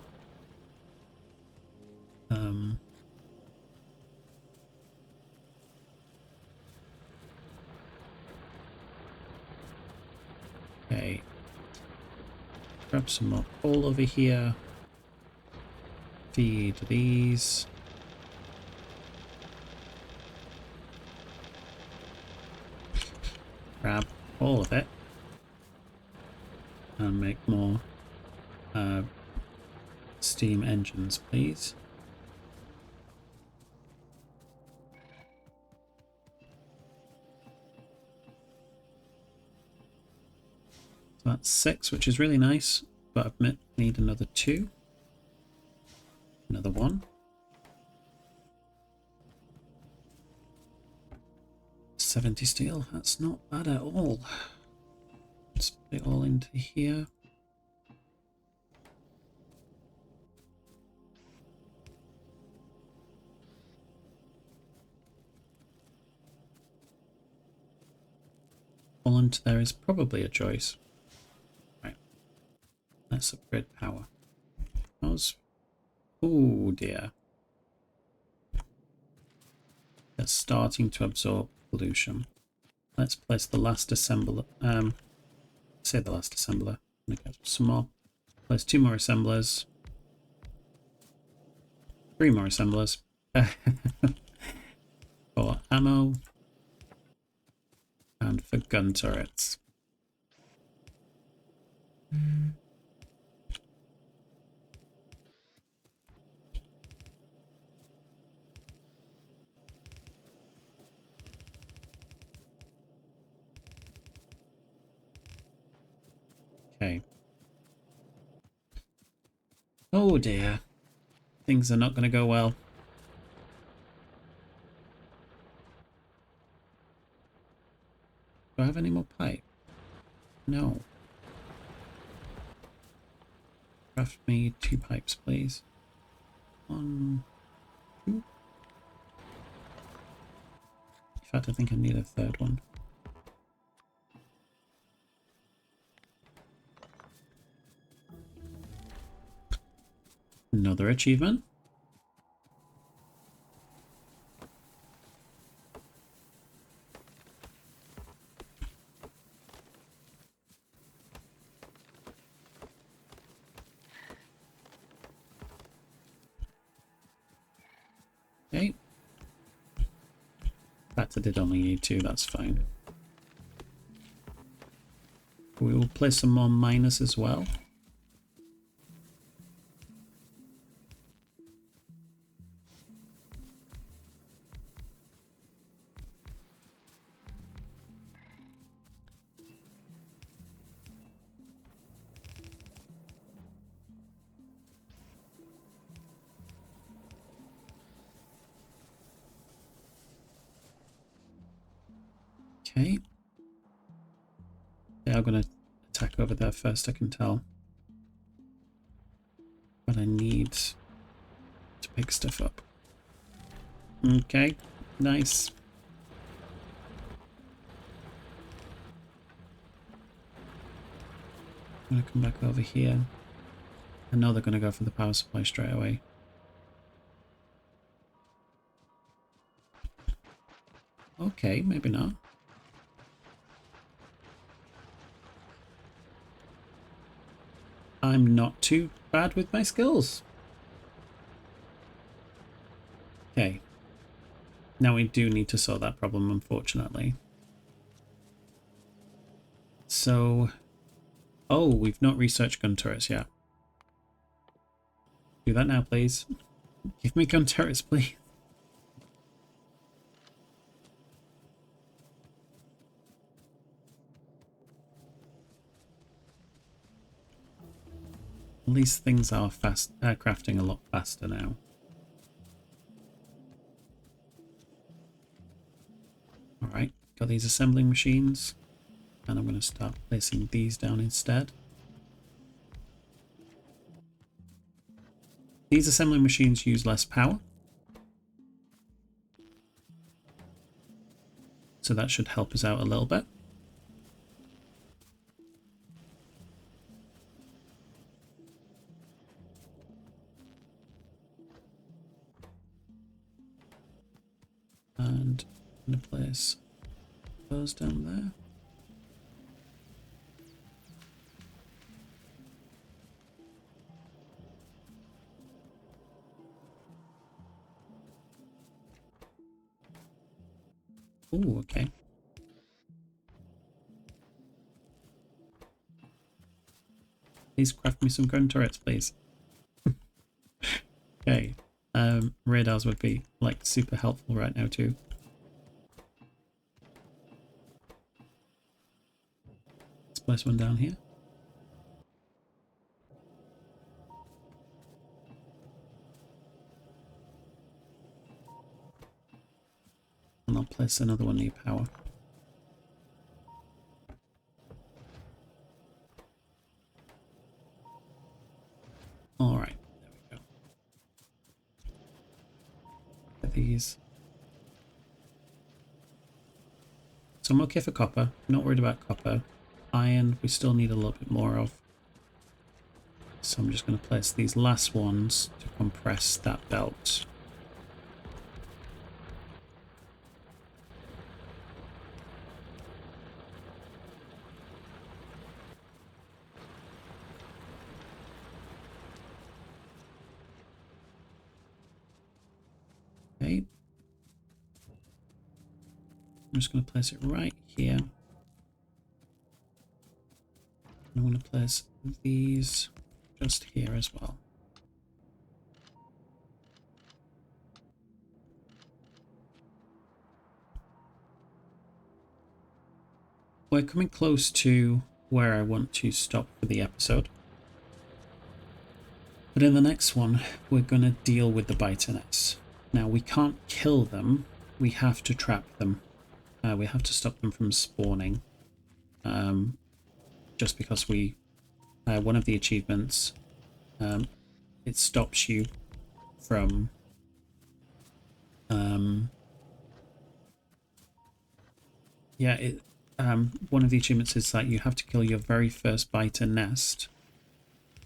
S1: Okay. Grab some more coal over here. Feed these. Grab all of it. And make more steam engines, please. So that's 6, which is really nice, but I need another 2. Another 1. 70 steel, that's not bad at all. Let's put it all into here. All into there is probably a choice. Right. Let's upgrade power. Oh dear. That's starting to absorb pollution. Let's place the last assembler. Say the last assembler. I'm gonna get some more. Place 2 more assemblers. 3 more assemblers. For ammo. And for gun turrets. Okay. Oh dear. Things are not going to go well. Do I have any more pipe? No. Craft me 2 pipes, please. 1, 2. In fact, I think I need a 3rd one. Another achievement. Okay. In fact, I did only need 2, that's fine. We will place some more miners as well. Okay. They are going to attack over there first, I can tell. But I need to pick stuff up. Okay, nice. I'm going to come back over here. I know they're going to go for the power supply straight away. Okay, maybe not. I'm not too bad with my skills. Okay. Now we do need to solve that problem, unfortunately. So... Oh, we've not researched gun turrets yet. Do that now, please. Give me gun turrets, please. At least things are crafting a lot faster now. Alright, got these assembling machines. And I'm going to start placing these down instead. These assembling machines use less power. So that should help us out a little bit. And I'm going to place those down there. Ooh, okay. Please craft me some gun turrets, please. Okay. Radars would be, like, super helpful right now, too. Let's place one down here. And I'll place another one near power. Alright, there we go. Get these. So I'm okay for copper. Not worried about copper. Iron, we still need a little bit more of. So I'm just going to place these last ones to compress that belt. Okay. I'm just going to place it right here. I'm going to place these just here as well. We're coming close to where I want to stop for the episode. But in the next one, we're going to deal with the bitonets. Now, we can't kill them. We have to trap them. We have to stop them from spawning. just because we one of the achievements, it stops you from one of the achievements is that you have to kill your very first biter nest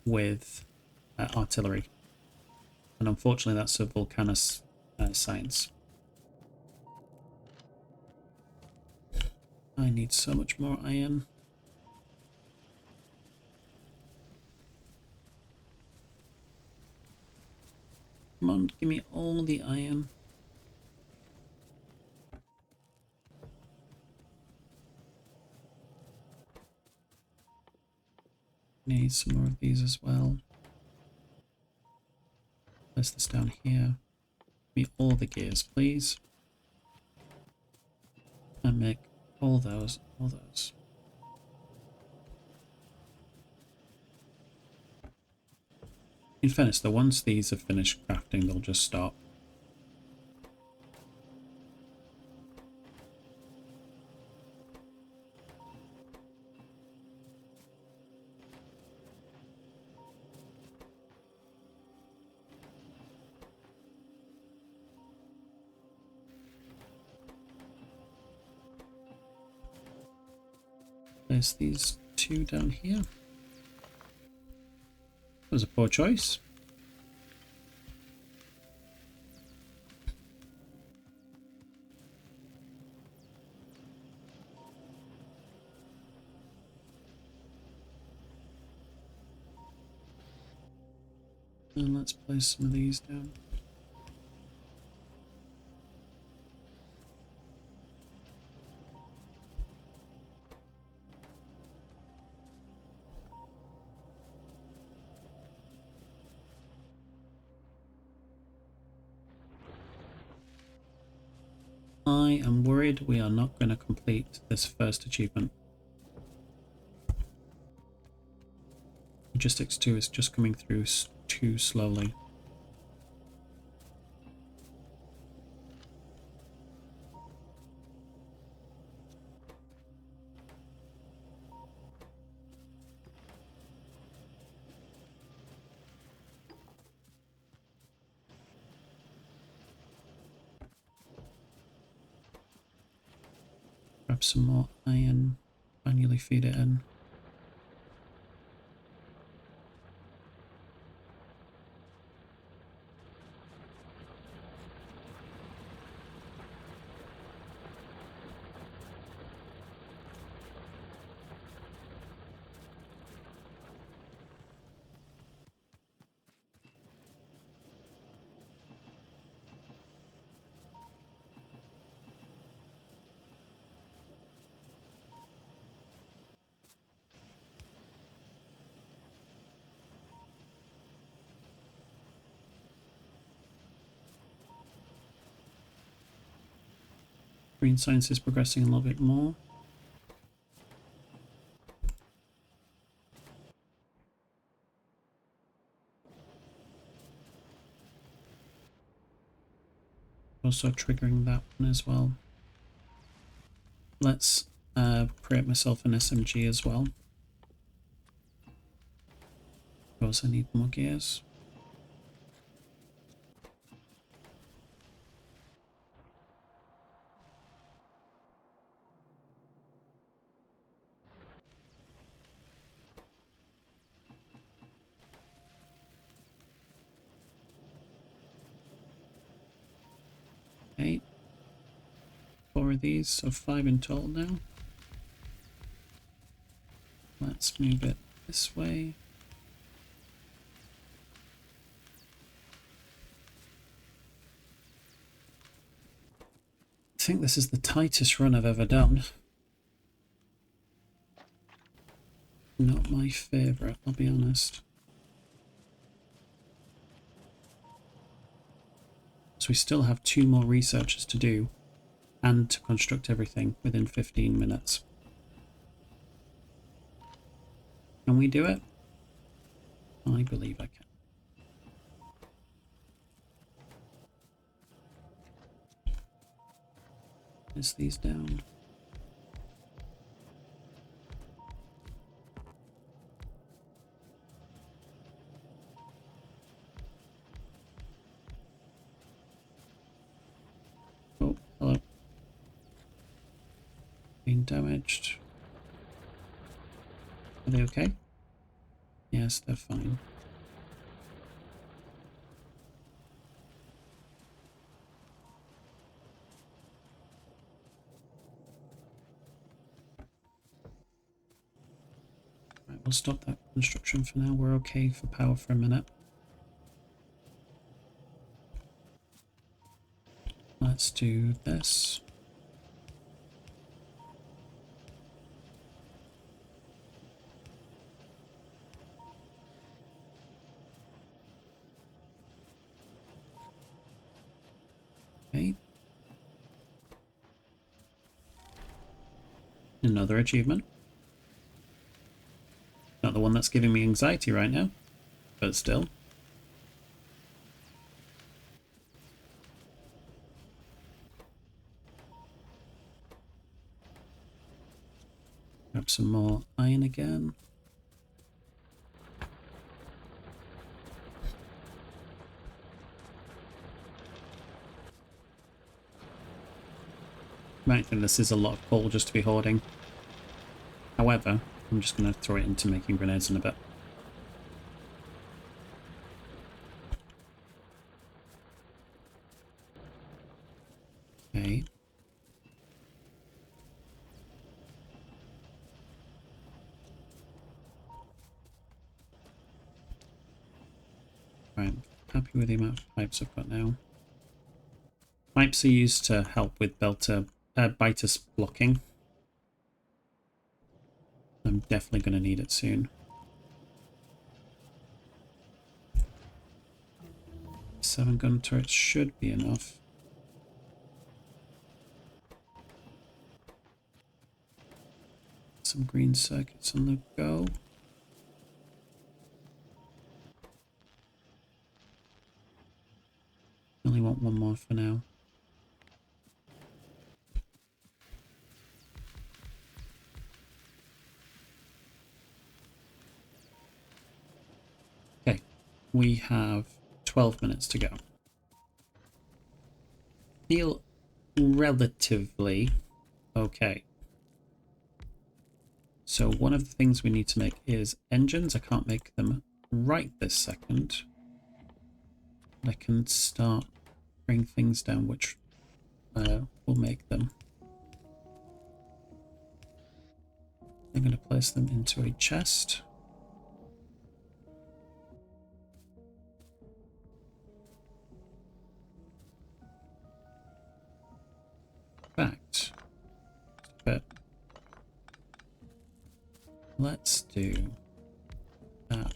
S1: with artillery, and unfortunately that's a volcanous science. I need so much more iron. Come on, give me all the iron. Need some more of these as well. Place this down here. Give me all the gears, please. And make all those. In fairness, though, once these are finished crafting, they'll just stop. There's these two down here. That was a poor choice. And let's place some of these down. I am worried we are not going to complete this first achievement. Logistics 2 is just coming through too slowly. Grab some more iron, manually feed it in. Green science is progressing a little bit more. Also triggering that one as well. Let's create myself an SMG as well. Of course I need more gears. Okay. 4 of these, so 5 in total now. Let's move it this way. I think this is the tightest run I've ever done. Not my favourite, I'll be honest. So we still have 2 more researches to do and to construct everything within 15 minutes. Can we do it? I believe I can. Place these down. damaged. Are they okay? Yes, they're fine. Right, we'll stop that construction for now. We're okay for power for a minute. Let's do this. Okay. Another achievement. Not the one that's giving me anxiety right now, but still. Grab some more iron again. Might think this is a lot of coal just to be hoarding. However, I'm just going to throw it into making grenades in a bit. Okay. Right, happy with the amount of pipes I've got now. Pipes are used to help with Bitus blocking. I'm definitely going to need it soon. 7 gun turrets should be enough. Some green circuits on the go. Only want one more for now. Okay, we have 12 minutes to go. Feel relatively okay. So one of the things we need to make is engines. I can't make them right this second. But I can start bringing things down which will make them. I'm going to place them into a chest. Fact. But let's do that.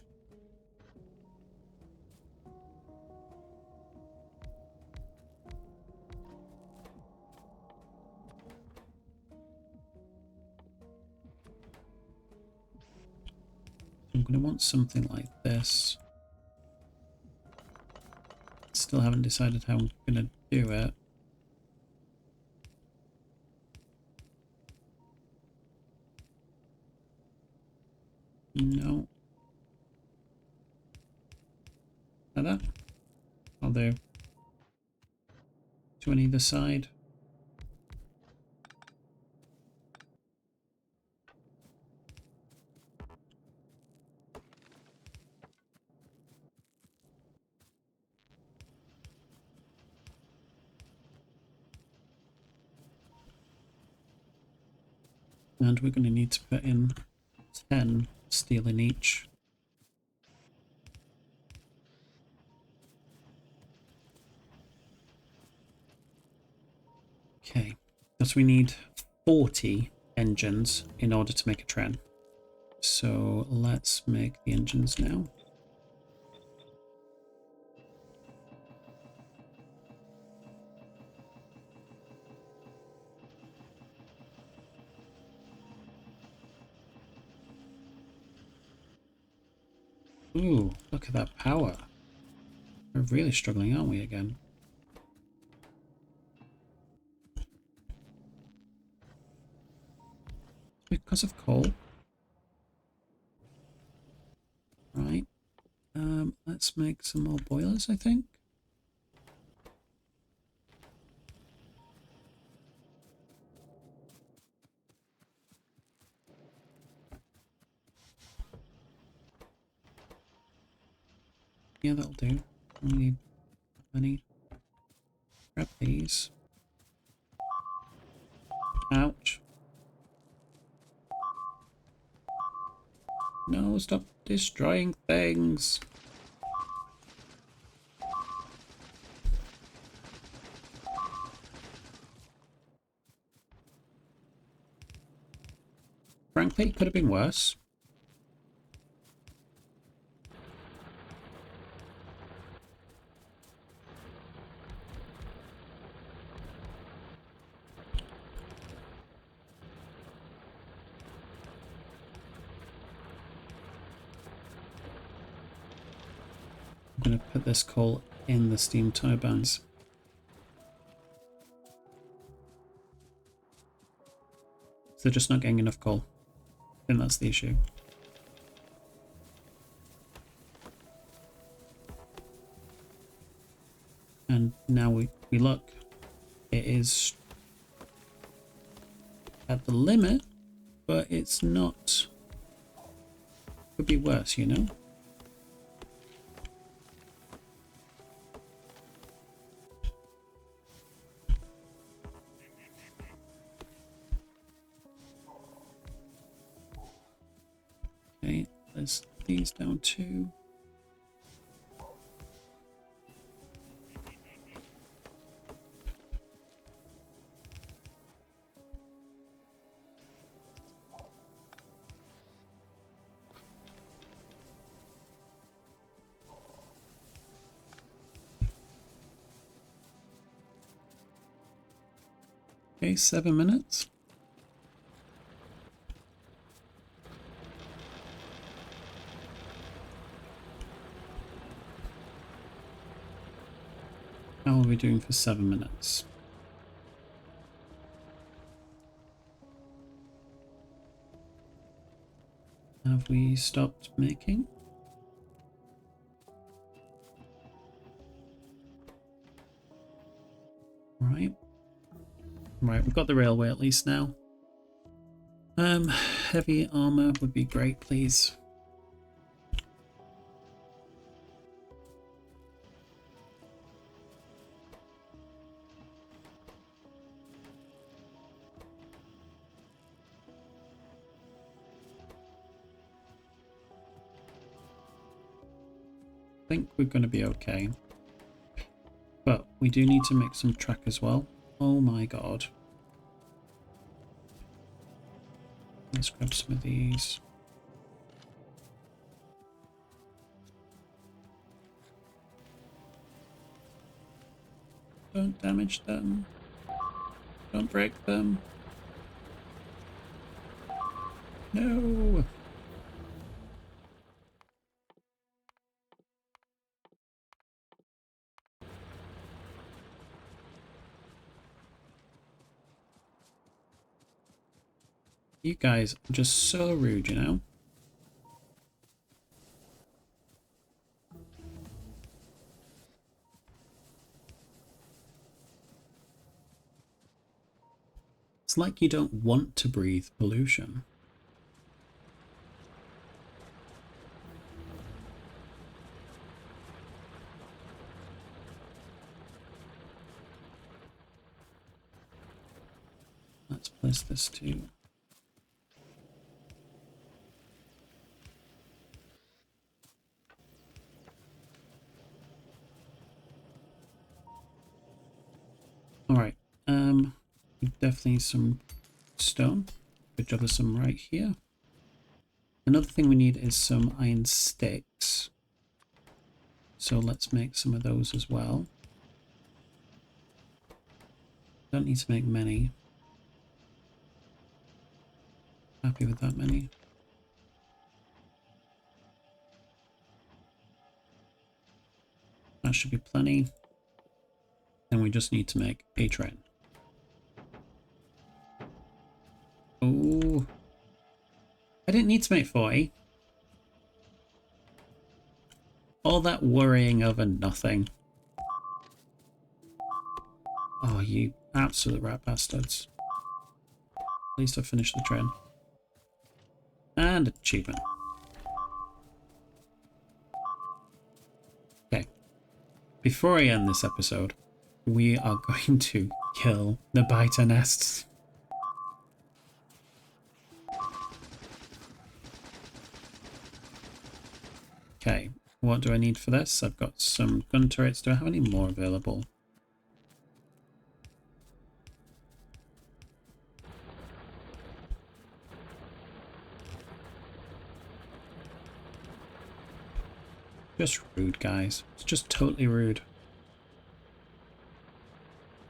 S1: I'm going to want something like this. Still haven't decided how I'm going to do it. No. Like that? I'll do 2 on either side. And we're going to need to put in 10 steel in each. Okay, because we need 40 engines in order to make a tren. So let's make the engines now. Ooh, look at that power. We're really struggling, aren't we, again? Because of coal. Right. Let's make some more boilers, I think. Yeah, that'll do. Only need many. Grab these. Ouch. No, stop destroying things. Frankly, it could have been worse. I'm going to put this coal in the steam turbines. So they're just not getting enough coal. I think that's the issue. And now we look. It is at the limit, but it's not. Could be worse, you know? Okay, there's these down too. Okay, 7 minutes. How are we doing for 7 minutes? Have we stopped making? Right. Right, we've got the railway at least now. Heavy armor would be great, please. I think we're going to be okay. But we do need to make some track as well. Oh my god. Let's grab some of these. Don't damage them. Don't break them. No! You guys are just so rude, you know? It's like you don't want to breathe pollution. Let's place this too. Alright, we definitely need some stone. Good job of some right here. Another thing we need is some iron sticks. So let's make some of those as well. Don't need to make many. Happy with that many. That should be plenty. Then we just need to make a train. Oh, I didn't need to make 40. All that worrying over nothing. Oh, you absolute rat bastards. At least I finished the train. And achievement. before I end this episode, we are going to kill the biter nests. Okay, what do I need for this? I've got some gun turrets. Do I have any more available? Just rude, guys. It's just totally rude.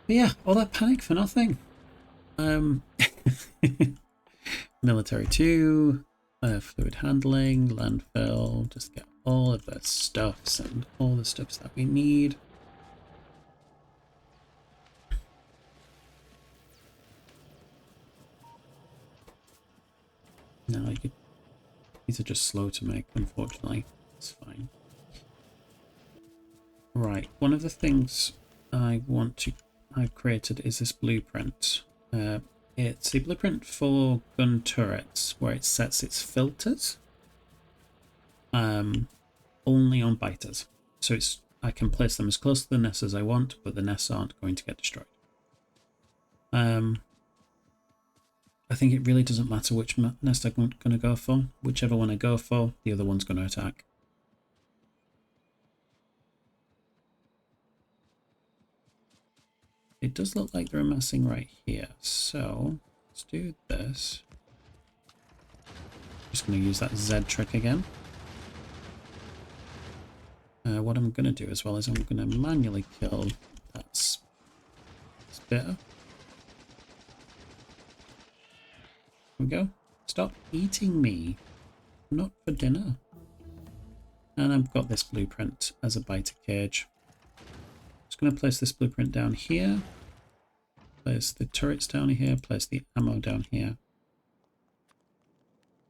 S1: But yeah, all that panic for nothing. Military 2, fluid handling, landfill, just get all of the stuffs and all the stuffs that we need. No, these are just slow to make, unfortunately. It's fine. Right, one of the things I've created is this blueprint. It's a blueprint for gun turrets where it sets its filters only on biters. So I can place them as close to the nests as I want, but the nests aren't going to get destroyed. I think it really doesn't matter which nest I'm going to go for. Whichever one I go for, the other one's going to attack. It does look like they're amassing right here, so let's do this. Just going to use that Z trick again. What I'm going to do as well is I'm going to manually kill that spitter. There we go. Stop eating me. Not for dinner. And I've got this blueprint as a biter cage. Just going to place this blueprint down here. Place the turrets down here. Place the ammo down here.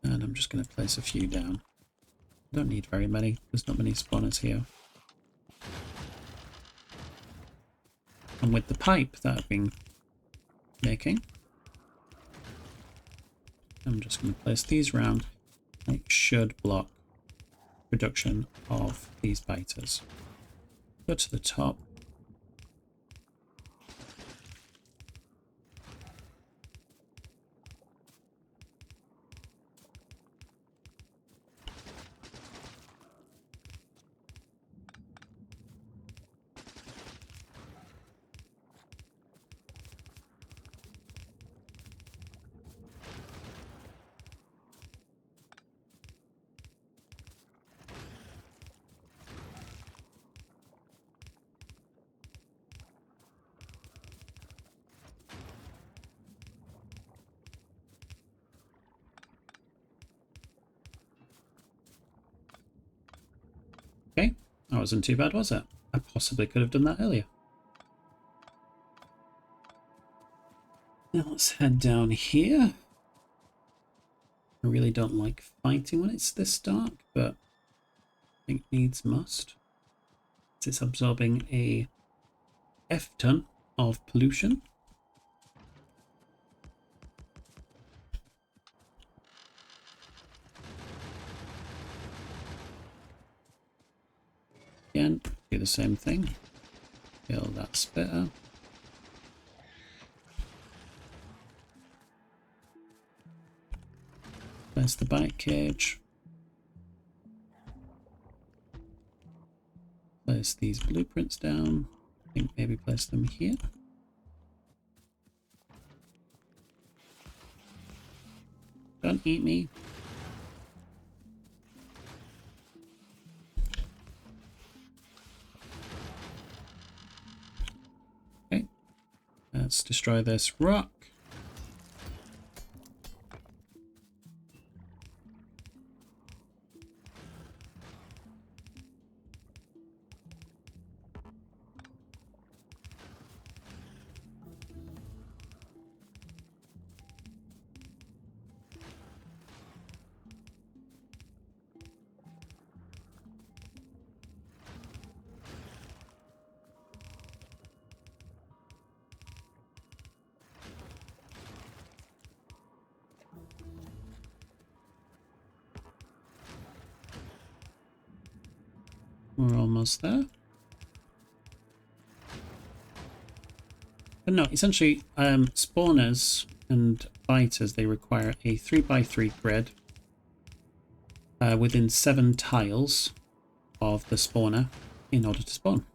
S1: And I'm just going to place a few down. Don't need very many. There's not many spawners here. And with the pipe that I've been making, I'm just going to place these around. It should block production of these biters. Go to the top. Okay, that wasn't too bad, was it? I possibly could have done that earlier. Now let's head down here. I really don't like fighting when it's this dark, but I think needs must. It's absorbing a F-ton of pollution. Again, do the same thing. Kill that spitter. Place the bite cage. Place these blueprints down. I think maybe place them here. Don't eat me. Okay. Let's destroy this rock. We're almost there. But no, essentially, spawners and biters, they require a 3x3 grid within 7 tiles of the spawner in order to spawn.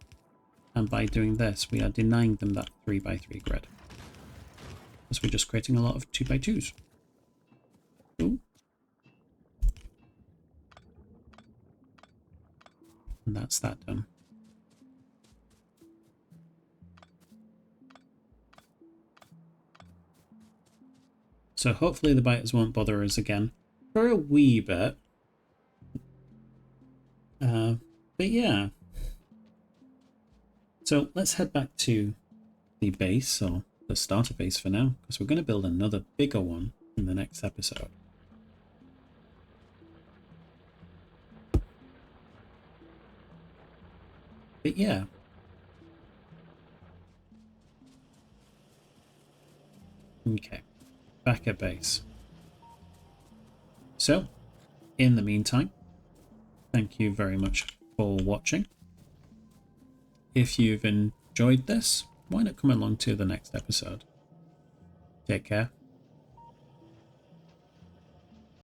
S1: And by doing this, we are denying them that 3x3 grid. Because we're just creating a lot of 2x2s. Ooh. And that's that done. So hopefully the biters won't bother us again for a wee bit. But yeah. So let's head back to the base, or the starter base for now, because we're going to build another bigger one in the next episode. But yeah. Okay. Back at base. So, in the meantime, thank you very much for watching. If you've enjoyed this, why not come along to the next episode? Take care.